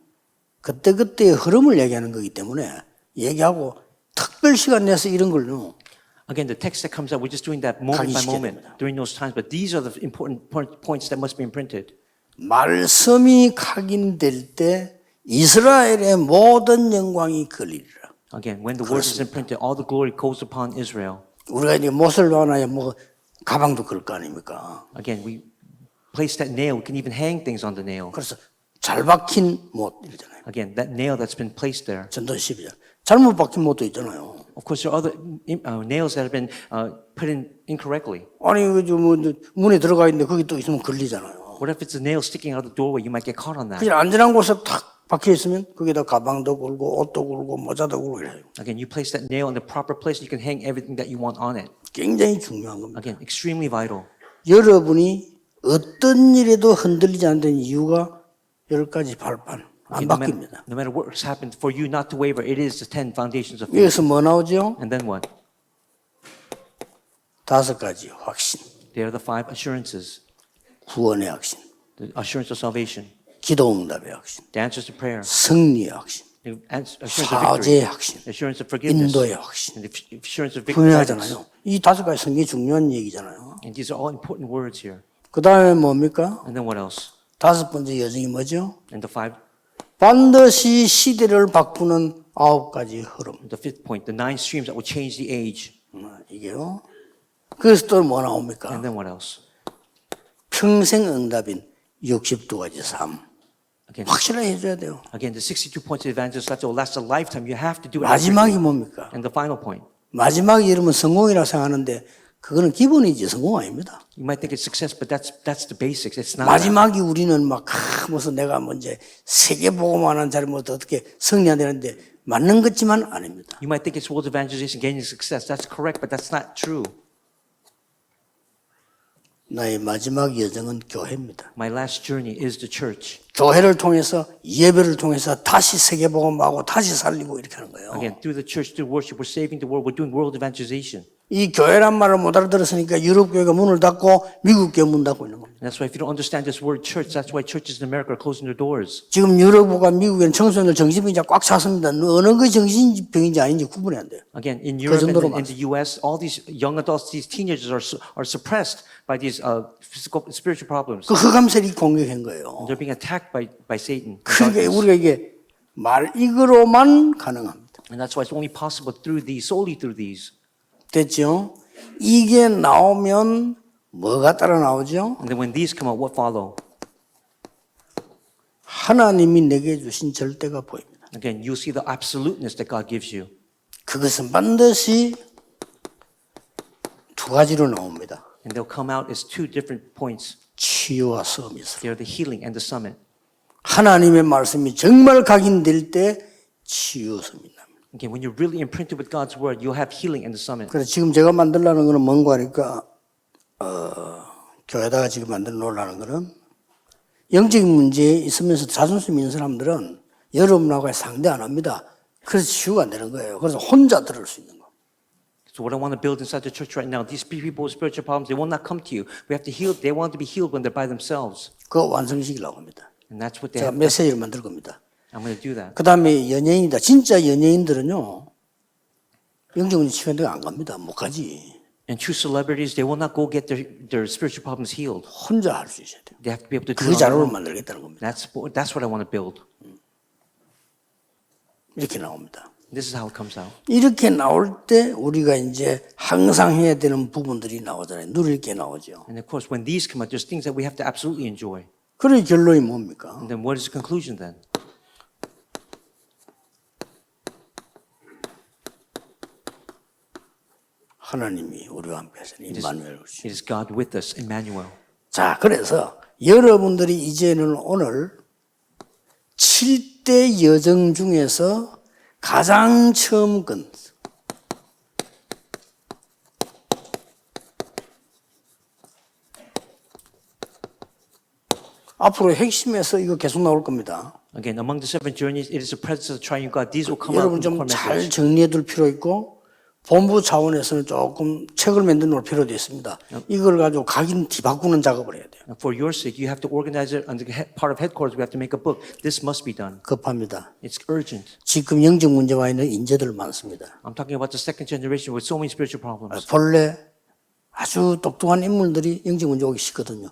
그때그때의 흐름을 얘기하는 거기 때문에 얘기하고 특별 시간 내서 이런 걸요. Again, the text that comes out, we're just doing that moment by 각인시켜야 moment 됩니다. during those times. But these are the important points that must be imprinted. 말씀이 각인될 때 이스라엘의 모든 영광이 걸리리라. Again, when the word is imprinted, all the glory goes upon Israel. 우리가 이제 못을 놔놔야 뭐 가방도 걸 거 아닙니까? Again, we place that nail. We can even hang things on the nail. 그래서 잘 박힌 못 이러잖아요. Again, that nail that's been placed there. 전도 12장. 잘못 박힌 못도 있잖아요. Of course, there are other nails that have been put in incorrectly. 아니 그저 뭐 문에 들어가 있는데 거기 또 있으면 걸리잖아요. What if it's a nail sticking out the doorway? You might get caught on that. 그냥 안전한 곳에 탁 박혀 있으면 거기다 가방도 걸고 옷도 걸고 모자도 걸고 이래요. Again, you place that nail in the proper place, you can hang everything that you want on it. 굉장히 중요한 겁니다. Again, extremely vital. 여러분이 어떤 일에도 흔들리지 않는 이유가 10가지 발판 안 바뀝니다. No matter what's happened, for you not to waver, it is the 10 foundations of faith. 여기서 뭐 나오죠? And then what? 5가지 확신, They are the 5 assurances. 구원의 확신, The assurance of salvation, 기도응답의 확신, the answers to prayer, 승리의 확신, the assurance of 사죄의 victory, 확신, the assurance of forgiveness, 인도의 확신. and the assurance of victory. 분명하잖아요. 이 5가지 성경이 중요한 얘기잖아요. And these are all important words here. 그 다음에 뭡니까? And then what else? 5번째 여정이 뭐죠? And the 5, 반드시 시대를 바꾸는 9가지 흐름. the 5th point, the 9 streams that will change the age. 이게요. 그래서 또 뭐 나옵니까? And then what else? 평생 응답인 62가지 삶. Again, 확실하게 해줘야 돼요. again, the 62 points of evangelism that will last a lifetime. You have to do it. 마지막이 every day. 뭡니까? And the final point. 마지막이 여러분 성공이라고 생각하는데 그거는 기본이지 성공 아닙니다. You might think it's success, but that's the basics. It's not. 마지막이 우리는 막 무슨 내가 먼저 세계보고만한 자리 뭐 어떻게 승리해야 되는데 맞는 것지만 아닙니다. You might think it's world evangelization, gaining success. That's correct, but that's not true. 나의 마지막 여정은 교회입니다. My last journey is the church. 교회를 통해서 예배를 통해서 다시 세계복음하고 다시 살리고 이렇게 하는 거예요. Again, through the church, through worship, we're saving the world. We're doing world evangelization. 이 교회란 말을 못 알아들었으니까 유럽 교회가 문을 닫고 미국 교회 문 닫고 있는 겁니다. And that's why if you don't understand this word church, that's why churches in America are closing their doors. 지금 유럽과 미국에는 청소년들 정신병이 꽉 찼습니다. 어느 게 정신병인지 아닌지 구분이 안 돼요. Again, in 그 Europe and 정도로 in the U.S., all these young adults, these teenagers are suppressed by these physical, spiritual problems. 그 흑암세력이 공격한 거예요. They're being attacked by Satan. 그러니까 우리가 이게 말 이거로만 가능합니다. And that's why it's only possible through these, solely through these. 됐죠? 이게 나오면 뭐가 따라 나오죠? And then when these come out, what follow? 하나님이 내게 주신 절대가 보입니다. Again, you'll see the absoluteness that God gives you. 그것은 반드시 2가지로 나옵니다. And they'll come out as 2 different points. 치유와 서밋으로. They're the healing and the summit. 하나님의 말씀이 정말 각인될 때 치유 서밋 납니다. Again, when you're really imprinted with God's word, you'll have healing and the summit. 그래서 지금 제가 만들려는 거는 뭔가 하니까 교회다가 지금 만들어 놓으려는 거는 영적인 문제에 있으면서 자존심 있는 사람들은 여러분하고 상대 안 합니다. 그래서 치유가 안 되는 거예요. 그래서 혼자 들을 수 있는 거. So what I want to build inside the church right now, these people with spiritual problems, they will not come to you. We have to heal. They want to be healed when they're by themselves. 그거 완성시키려고 합니다. And that's what they 제가 have. 메시지를 만들 겁니다. I'm going to do that. 그 다음에 연예인이다. 진짜 연예인들은요. 영적 문제 치유한다고 안 갑니다. 못 가지. And true celebrities, they will not go get their spiritual problems healed. 혼자 할 수 있어야 돼요. They have to be able to do 그 it on their 자료를 own. 만들겠다는 겁니다. That's what I want to build. 이렇게 나옵니다. This is how it comes out. 이렇게 나올 때 우리가 이제 항상 해야 되는 부분들이 나오잖아요. 누릴 게 나오죠. And of course, when these come out, there's things that we have to absolutely enjoy. 그런 결론이 뭡니까? And then what is the conclusion then? 하나님이 우리와 함께 하시는 임마누엘. It is God with us, Emmanuel. 자, 그래서 여러분들이 이제는 오늘 7대 여정 중에서 가장 처음 건 앞으로 핵심에서 이거 계속 나올 겁니다. Again, among the 7 journeys, it is the presence of the triune God. These will come out 여러분 in the 좀 core 잘 message. 정리해 둘 필요 있고 본부 차원에서는 조금 책을 만들어 놓을 필요도 있습니다. 이걸 가지고 각인 뒤바꾸는 작업을 해야 돼요. For your sake, you have to organize it under part of headquarters. We have to make a book. This must be done. 급합니다. It's urgent. 지금 영적 문제와 있는 인재들 많습니다. I'm talking about the second generation with so many spiritual problems. 본래 아주 똑똑한 인물들이 영적 문제 오기 쉽거든요.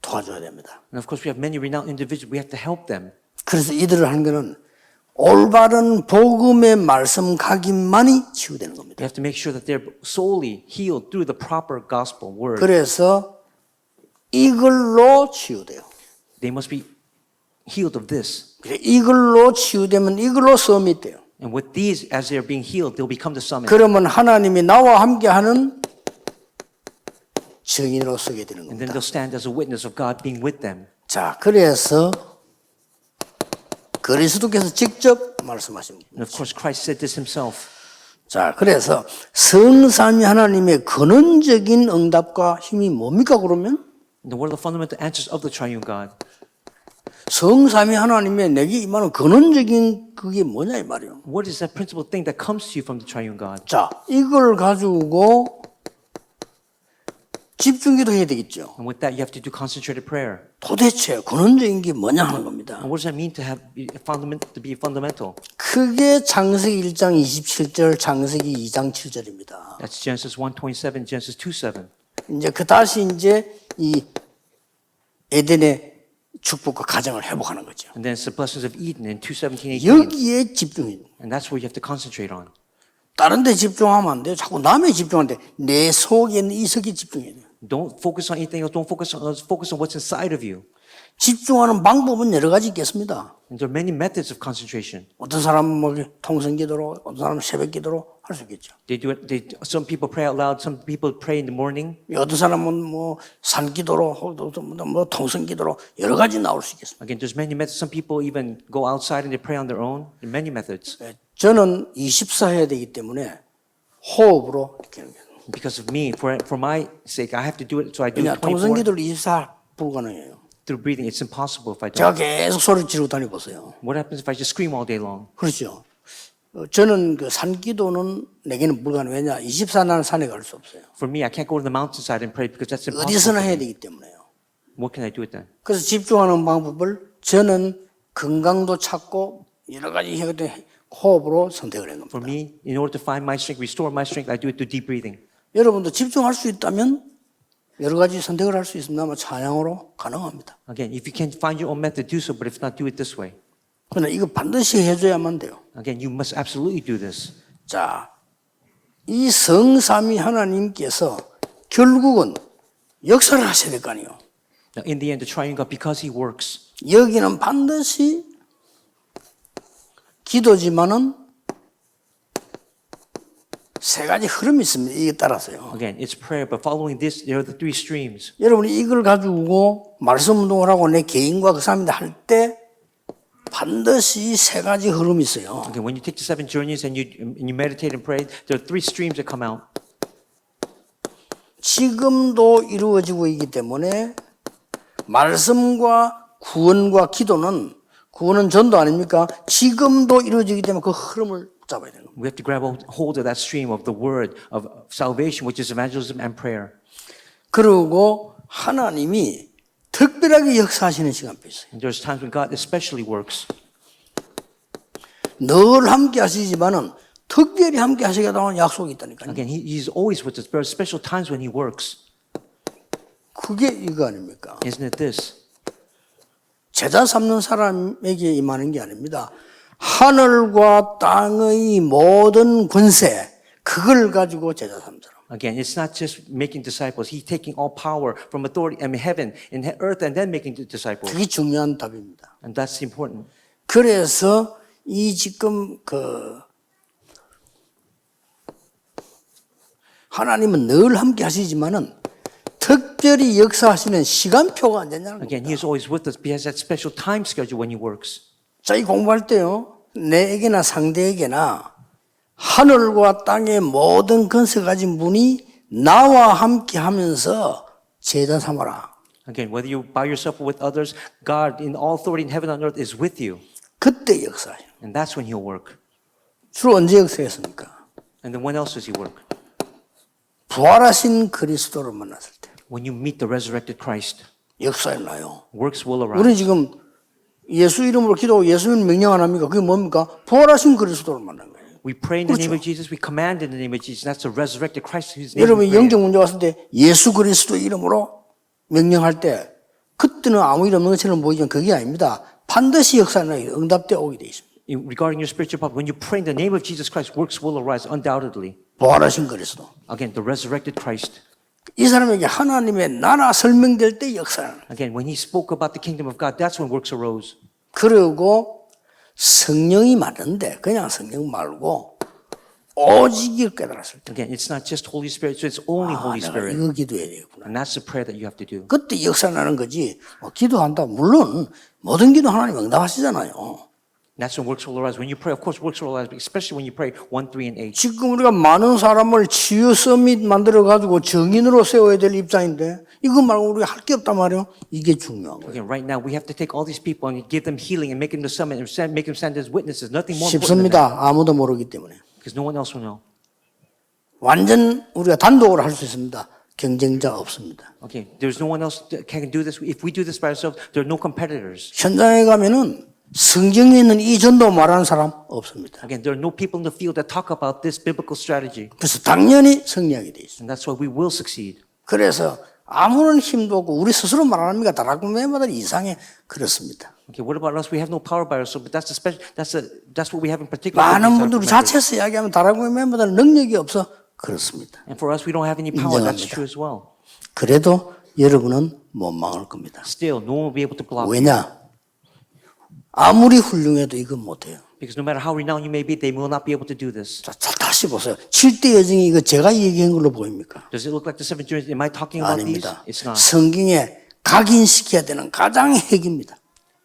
도와줘야 됩니다. And of course, we have many renowned individuals. We have to help them. 그래서 이들을 하는 거는 올바른 복음의 말씀 각인만이 치유되는 겁니다. We have to make sure that they're solely healed through the proper gospel word. 그래서 이걸로 치유돼요. They must be healed of this. 이걸로 치유되면 이걸로 서밋 돼요. And with these, as they're being healed, they'll become the summit. 그러면 하나님이 나와 함께하는 증인으로 서게 되는 And then 겁니다. they'll stand as a witness of God being with them. 자, 그래서 그리스도께서 직접 말씀하십니다. And of course, Christ said this himself. 자, 그래서 성삼위 하나님의 근원적인 응답과 힘이 뭡니까 그러면? And what are the fundamental answers of the triune God? 성삼위 하나님의 내게 임하는 근원적인 그게 뭐냐 이 말이에요. What is that principal thing that comes to you from the triune God? 자, 이걸 가지고 집중기도 해야 되겠죠. And with that, you have to do concentrated prayer. 도대체 근원적인 게 뭐냐 하는 겁니다. And what does that mean to have to be fundamental? 그게 창세기 1장 27절, 창세기 2장 7절입니다. That's Genesis 1:27, Genesis 2:7. 이제 그 다시 이제 이 에덴의 축복과 가정을 회복하는 거죠. And then it's the blessings of Eden in 2:17, 18. 여기에 집중해야 돼요. And that's where you have to concentrate on. 다른 데 집중하면 안 돼요. 자꾸 남에 집중하는데 내 속에 있는 이석에 집중해야 돼요. Don't focus on anything else. Don't focus on others. Focus on what's inside of you. 집중하는 방법은 여러 가지 있겠습니다. And there are many methods of concentration. 어떤 사람은 뭐 통성기도로, 어떤 사람은 새벽기도로 할 수 있겠죠. They do it. Some people pray out loud. Some people pray in the morning. 어떤 사람은 뭐 산기도로, 뭐 통성기도로 여러 가지 나올 수 있겠습니다. Again, there's many methods. Some people even go outside and they pray on their own. There are many methods. 저는 24 해야 되기 때문에 호흡으로 이렇게 하는 거예요. Because of me, for my sake, I have to do it. So I do 그냥 24 통성기도를 24 불가능해요. through breathing. It's impossible if I 제가 don't. 계속 소리 지르고 다녀보세요. What happens if I just scream all day long? 그렇죠. 저는 그 산기도는 내게는 불가능. 왜냐? 24나는 산에 갈 수 없어요. For me, I can't go to the mountainside and pray because that's impossible. 어디서나 for 해야 me. 되기 때문에요. What can I do with that? 그래서 집중하는 방법을 저는 건강도 찾고 여러 가지 해야 호흡으로 선택을 한 겁니다. For me, in order to find my strength, restore my strength, I do it through deep breathing. 여러분도 집중할 수 있다면 여러 가지 선택을 할 수 있습니다만 찬양으로 가능합니다. Again, if you can find your own method, do so. But if not, do it this way. 그러나 이거 반드시 해줘야만 돼요. Again, you must absolutely do this. 자, 이 성삼위 하나님께서 결국은 역사를 하셔야 될 거 아니에요. Now, in the end, the triune God, because He works, 여기는 반드시 기도지만은 세 가지 흐름이 있습니다. 이게 따라서요. again, it's prayer. But following this, there are the three streams. 여러분이 이걸 가지고 말씀 운동을 하고 내 개인과 그 사람들 할 때 반드시 세 가지 흐름이 있어요. Okay, when you take the 7 journeys and you meditate and pray, there are 3 streams that come out. 지금도 이루어지고 있기 때문에 말씀과 구원과 기도는 구원은 전도 아닙니까? 지금도 이루어지기 때문에 그 흐름을 잡아야 되는 겁니다. We have to grab hold of that stream of the word of salvation, which is evangelism and prayer. 그리고 하나님이 특별하게 역사하시는 시간표 있어요. And there's times when God especially works. 늘 함께 하시지만은 특별히 함께 하시겠다는 약속이 있다니까요. Again, He's always with us. There are special times when He works. 그게 이거 아닙니까? Isn't it this? 제자 삼는 사람에게 임하는 게 아닙니다. 하늘과 땅의 모든 권세 그걸 가지고 제자 삼는 사람. Again, it's not just making disciples. He's taking all power from authority in heaven, in earth, and then making the disciples. 그게 중요한 답입니다. And that's important. 그래서 이 지금 하나님은 늘 함께 하시지만은 특별히 역사하시는 시간표가 안 되냐는 Again, 겁니다. He is always with us. He has that special time schedule when He works. 자, 이 공부할 때요. 내에게나 상대에게나 하늘과 땅의 모든 권세 가진 분이 나와 함께 하면서 제자 삼아라. Again, whether you by yourself or with others, God in all authority in heaven and earth is with you. 그때 역사해요. And that's when He'll work. 주로 언제 역사했습니까? And then when else does he work? 부활하신 그리스도를 만났을 때 When you meet the resurrected Christ, 역사에 나요. works will 우리 arise. 지금 예수 이름으로 기도하고 예수님 명령 안 합니까? 그게 뭡니까? 부활하신 그리스도를 만난 거예요. We pray in the name 그렇죠. of Jesus. We command in the name of Jesus. That's the resurrected Christ whose name we 여러분 pray. 영적 문제 왔을 때 예수 그리스도 이름으로 명령할 때 그때는 아무 일 없는 것처럼 보이지만 그게 아닙니다. 반드시 역사나 응답되어 오게 돼 있습니다. Regarding your spiritual problem, when you pray in the name of Jesus Christ, works will arise undoubtedly. 부활하신 그리스도. Again, the resurrected Christ. 이 사람에게 하나님의 나라 설명될 때 역사는. Again, when he spoke about the kingdom of God, that's when works arose. 그리고 성령이 맞는데 그냥 성령 말고 오직 이걸 깨달았을 때. Again, it's not just Holy Spirit, so it's only Holy 내가 Spirit. 이거 기도해야 되겠구나. And that's the prayer that you have to do. 그때 역사 나는 거지. 기도한다. 물론 모든 기도 하나님 응답하시잖아요. That's when works will arise. When you pray, of course, works will arise, especially when you pray 1, 3, and 8. 지금 우리가 많은 사람을 치유 서밋 만들어 가지고 정인으로 세워야 될 입장인데 이거 말고 우리가 할 게 없단 말이에요. 이게 중요한 거예요. Again, right now, we have to take all these people and give them healing and make them the summit and make them stand as witnesses. Nothing more important than that. 쉽습니다. 아무도 모르기 때문에. Because no one else will know. 완전 우리가 단독으로 할 수 있습니다. 경쟁자 없습니다. Okay, there's no one else that can do this. If we do this by ourselves, there are no competitors. 현장에 가면은 성경에 있는 이 전도 말하는 사람 없습니다. Again, there are no people in the field that talk about this biblical strategy. 그래서 당연히 승리하게 돼 있습니다. And that's why we will succeed. 그래서 아무런 힘도 없고 우리 스스로 말합니까? 다락구 멤버들이 이상해 그렇습니다. Okay, what about us? We have no power by ourselves, but that's what we have in particular. 많은 분들이 자체에서 이야기하면 다락구 멤버들은 능력이 없어 그렇습니다. And for us, we don't have any power. That's 인정합니다. true as well. 그래도 여러분은 못 망할 겁니다. Still, no one will be able to block you. 왜냐? 아무리 훌륭해도 이건 못해요. Because no matter how renowned you may be, they will not be able to do this. 자, 다시 보세요. 7대 여정이 이거 제가 얘기한 걸로 보입니까? Does it look like the seven journeys? Am I talking about these? 아닙니다. It's not. 성경에 각인시켜야 되는 가장 핵입니다.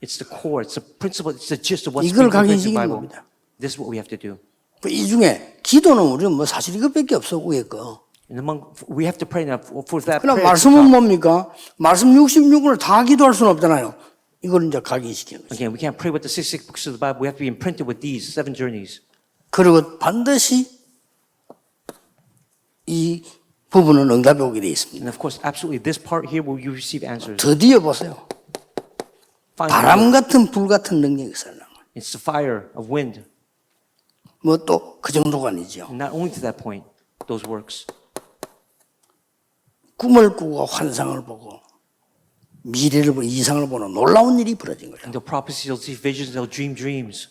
It's the core. It's the principle. It's the gist of what's 이걸 being written in the 각인시키는 Bible. 겁니다. This is what we have to do. 이 중에 기도는 우리는 뭐 사실 이것밖에 없어 위에 거. And among, we have to pray now for that 그럼 prayer. 말씀은 뭡니까? 말씀 66권을 다 기도할 수는 없잖아요. 이걸 이제 각인시키는 거죠. Again, we can't pray with the 66 books of the Bible. We have to be imprinted with these seven journeys. 그리고 반드시 이 부분은 응답이 오게 되어 있습니다. And of course, absolutely, this part here where you receive answers. 드디어 보세요. 바람 같은 불 같은 능력이 있어요. It's the fire of wind. 뭐 또 그 정도가 아니죠. And not only to that point, those works. 꿈을 꾸고 환상을 보고 미래를 보고 이상을 보는 놀라운 일이 벌어진 거예요. And they'll prophesy, they'll see visions, they'll dream dreams.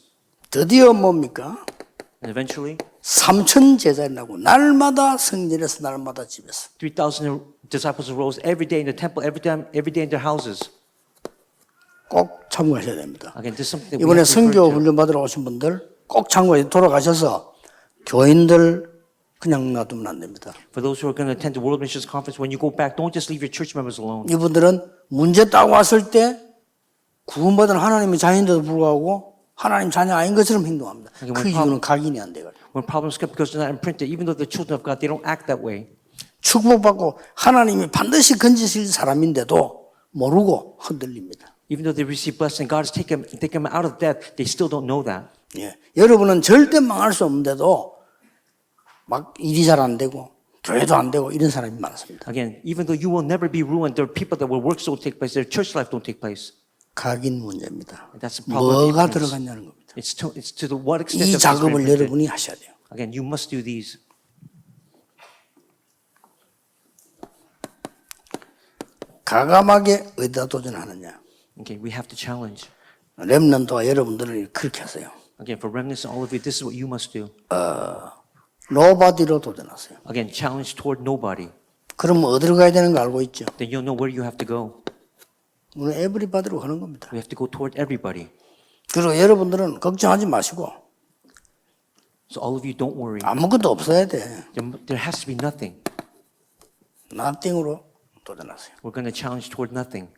드디어 mov니까? And eventually, 3,000 제자를 나고 날마다 성전에서 날마다 집에서 3,000 disciples arose every day in the temple, every day in their houses. 꼭 참고하셔야 됩니다. Again, this is something that we 이번에 have to refer 선교 to. 훈련 받으러 오신 분들 꼭 참고해 돌아가셔서 교인들 그냥 놔두면 안 됩니다. For those who are going to attend the World Missions Conference, when you go back, don't just leave your church members alone. 이분들은 문제 딱 왔을 때 구원받은 하나님의 자녀인데도 불구하고 하나님 자녀 아닌 것처럼 행동합니다. 그 이유는 각인이 안 돼가지고. When problems come because they're not imprinted, even though they're children of God, they don't act that way. 축복받고 하나님이 반드시 건지실 사람인데도 모르고 흔들립니다. Even though they receive blessing, God has taken them out of death, they still don't know that. 예. 여러분은 절대 망할 수 없는데도 막 일이 잘 안 되고 교회도 안 되고 이런 사람이 많습니다. Again, even though you will never be ruined, there are people that will work don't take place, their church life don't take place. 각인 문제입니다. And that's the problem. 뭐가 들어갔냐는 겁니다. It's to the what extent 이 that 작업을 여러분이 하셔야 돼요. Again, you must do these. 과감하게 어디다 도전하느냐. Okay, we have to challenge. 렘넌트와 여러분들은 그렇게 하세요. Again, for remnants and all of you, this is what you must do. 노바디로 도전하세요. Again, challenge toward nobody. 그럼 어디로 가야 되는 거 알고 있죠? Then you'll know where you have to go. 우리는 에브리바디로 가는 겁니다. We have to go toward everybody. 그리고 여러분들은 걱정하지 마시고 So all of you, don't worry. 아무것도 없어야 돼. There has to be nothing. nothing으로 도전하세요. We're going to challenge toward nothing.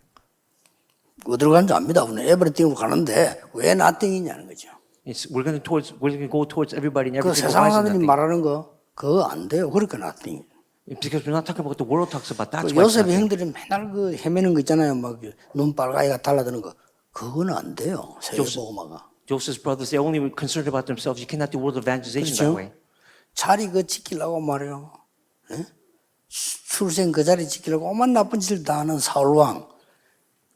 어디로 가는지 압니다. 우리는 에브리띵으로 가는데 왜 nothing이냐는 거죠. We're going to go towards everybody and 그 everything. 세상 Why is it 사람들이 nothing? 말하는 거 그거 안 돼요. 그러니까 nothing. Because we're not talking about what the world talks about. That's 그 why it's 요셉의 nothing. 형들이 맨날 그 헤매는 거 있잖아요. 막 눈 빨가이가 달라드는 거. 그거는 안 돼요. 세계 복음화가. Joseph's brothers, they're only concerned about themselves. You cannot do world evangelization that way. 자리 그 지키려고 말이요. 예? 출생 그 자리 지키려고 오만 나쁜 짓을 다 하는 사울왕.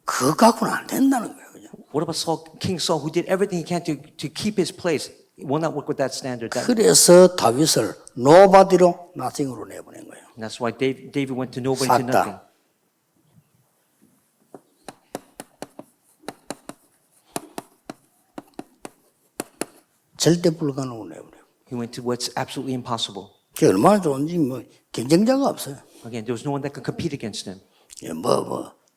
그거 갖고는 안 된다는 거예요. 그죠? What about Saul, King Saul, who did everything he can to keep his place? It will not work with that standard. 그래서 다윗을 nobody로 nothing으로 내보낸 거예요. And that's why David went to nobody to nothing. 샀다. 절대 불가능으로 내버려요. He went to what's absolutely impossible. 그게 얼마나 좋은지 뭐 경쟁자가 없어요. Again, there was no one that could compete against him. 예,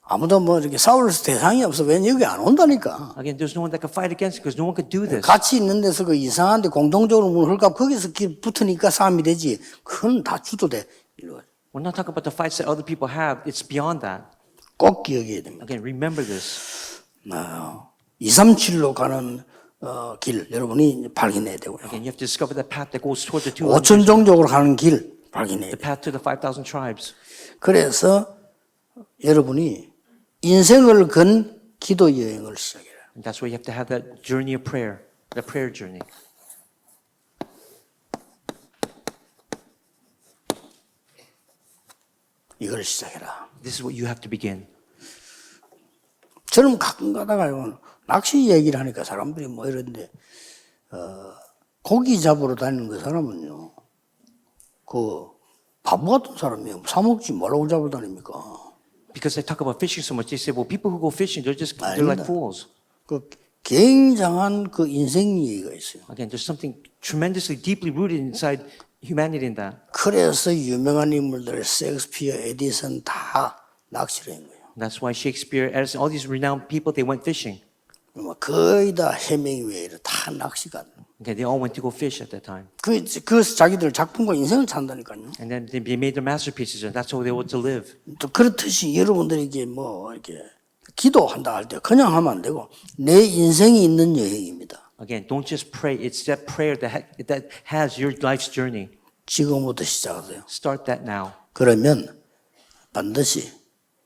아무도 뭐 이렇게 싸울 대상이 없어. 왜 여기 안 온다니까. Again, there's no one that could fight against him because no one could do this. 같이 있는 데서 그 이상한데 공동적으로 문 헐값 거기서 붙으니까 싸움이 되지. 그건 다 주도돼. We're not talking about the fights that other people have. It's beyond that. 꼭 기억해야 됩니다. Again, remember this. 237로 가는 길 여러분이 발견해야 되고요. Again, you have to discover the path that goes toward the 5천 종족으로 가는 길 발견해야 the 돼요. path to the 5,000 tribes. 그래서 여러분이 인생을 건 기도 여행을 시작해라. And that's why you have to have that journey of prayer, the prayer journey. 이걸 시작해라. This is what you have to begin. 저는 가끔 가다가요 낚시 얘기를 하니까 사람들이 뭐 이런데 고기 잡으러 다니는 그 사람은요 그 바보 같은 사람이에요. 사 먹지 뭐라고 잡으러 다닙니까? Because they talk about fishing so much, they say, well, people who go fishing, they're like fools. 그 굉장한 그 인생 얘기가 있어요. Again, there's something tremendously deeply rooted inside humanity in that. 그래서 유명한 인물들 셰익스피어, 에디슨 다 낚시를 한 거예요. That's why Shakespeare, Edison, all these renowned people, they went fishing. 거의 다 해밍웨이를 다 낚시가. Okay, they all went to go fish at that time. 그 자기들 작품과 인생을 산다니까요. And then they made their masterpieces, and that's how they were to live. 또 그렇듯이 여러분들이 이게 뭐 이렇게 기도한다 할 때 그냥 하면 안 되고 내 인생이 있는 여행입니다. Again, don't just pray. It's that prayer that has your life's journey. 지금부터 시작하세요. Start that now. 그러면 반드시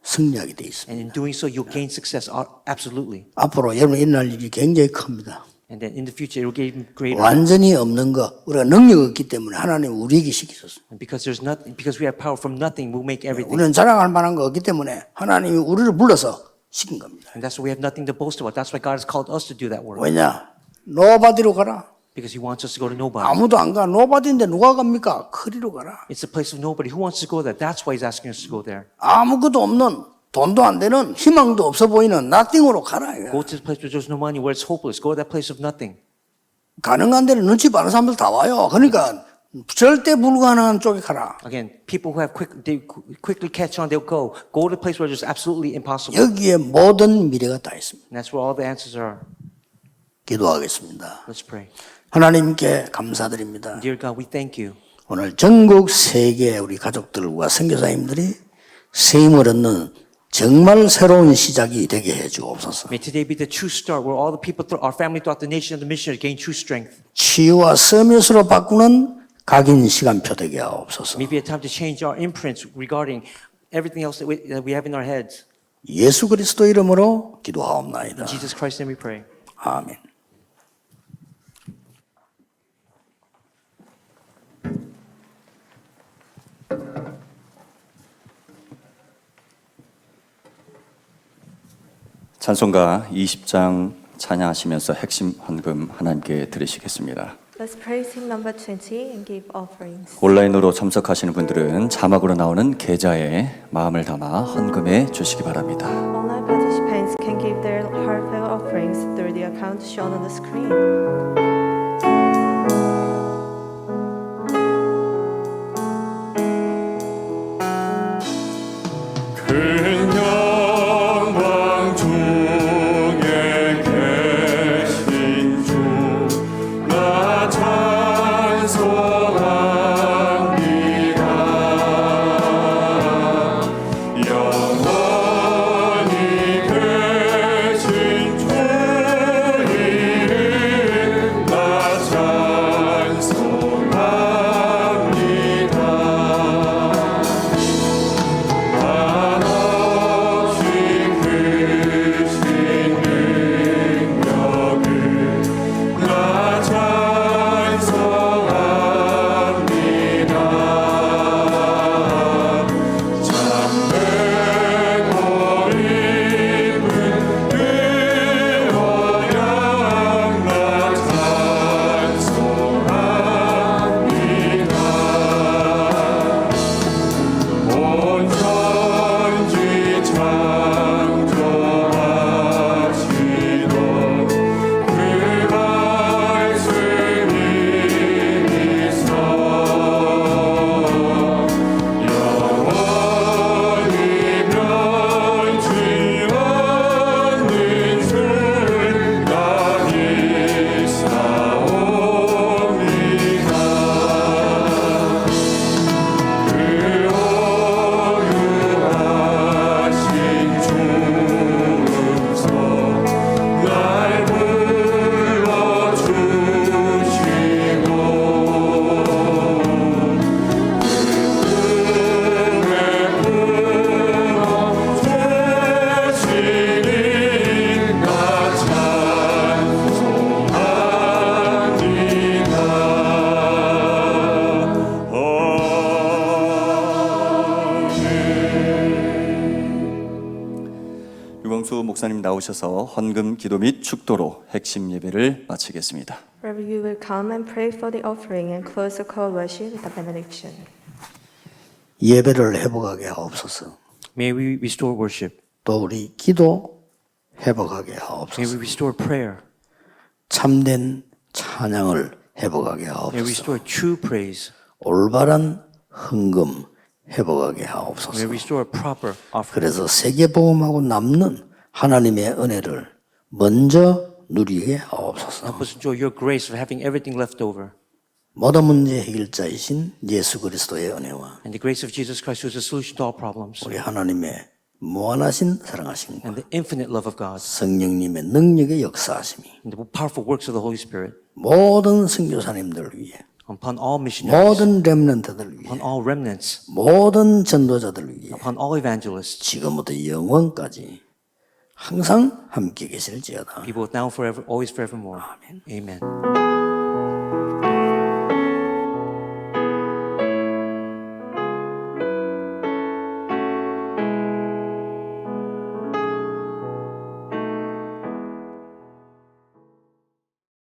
승리하게 돼 있습니다. And in doing so, you'll gain success. Absolutely. 앞으로 여러분 일어날 일이 굉장히 큽니다. And then in the future, it will get even greater. 완전히 없는 거 우리가 능력 없기 때문에 하나님 우리에게 시키셨어요. And because there's nothing, because we have power from nothing, we'll make everything. 우리는 자랑할 만한 거 없기 때문에 하나님이 우리를 불러서 시킨 겁니다. And that's why we have nothing to boast about. That's why God has called us to do that work. 왜냐? 노바디로 가라. Because He wants us to go to nobody. 아무도 안 가. 노바디인데 누가 갑니까? 크리로 가라. It's a place of nobody. Who wants to go there? That's why He's asking us to go there. 아무것도 없는 돈도 안 되는 희망도 없어 보이는 nothing으로 가라. Go to the place where there's no money, where it's hopeless. Go to that place of nothing. 가능한 데는 눈치 빠른 사람들 다 와요. 그러니까 절대 불가능한 쪽에 가라. Again, people who have they quickly catch on, they'll go. Go to the place where it's absolutely impossible. 여기에 모든 미래가 다 있습니다. And that's where all the answers are. 기도하겠습니다. Let's pray. 하나님께 감사드립니다. Dear God, we thank you. 오늘 전국 세계 우리 가족들과 선교사님들이 세임을 얻는 정말 새로운 시작이 되게 해주옵소서. May today be the true start where all the people, our family throughout the nation and the missionaries gain true strength. 치유와 서밋으로 바꾸는 각인 시간표 되게 하옵소서. May be a time to change our imprints regarding everything else that we have in our heads. 예수 그리스도 이름으로 기도하옵나이다. In Jesus Christ's name we pray. 아멘. 찬송가 20장 찬양하시면서 핵심 헌금 하나님께 드리시겠습니다. Let's praise hymn number 20 and give offerings. 온라인으로 참석하시는 분들은 자막으로 나오는 계좌에 마음을 담아 헌금해 주시기 바랍니다. Online participants can give their heartfelt offerings through the account shown on the screen. 영원히 계신 주 이름 목사님 나오셔서 헌금 기도 및 축도로 핵심 예배를 마치겠습니다. Wherever you will come and pray for the offering and close the call worship with the benediction. 예배를 회복하게 하옵소서. May we restore worship. 또 우리 기도 회복하게 May we 하옵소서. restore prayer. 참된 찬양을 회복하게 May we 하옵소서. restore true praise. 올바른 헌금 회복하게 May 하옵소서. we restore proper offering. 그래서 세계복음하고 남는 하나님의 은혜를 먼저 누리게 하옵소서. Help us enjoy your grace of having everything left over. 모든 문제 해결자이신 예수 그리스도의 은혜와 And the grace of Jesus Christ who is the solution to all problems. 우리 하나님의 무한하신 사랑하심과 And the infinite love of God. 성령님의 능력의 역사하심이 And the powerful works of the Holy Spirit. 모든 선교사님들을 위해 Upon all missionaries. 모든 렘넌트들 위해 Upon all remnants. 모든 전도자들 위해 Upon all evangelists. 지금부터 영원까지 항상 함께 계실지어다. Be both now and forever, always forevermore. Amen.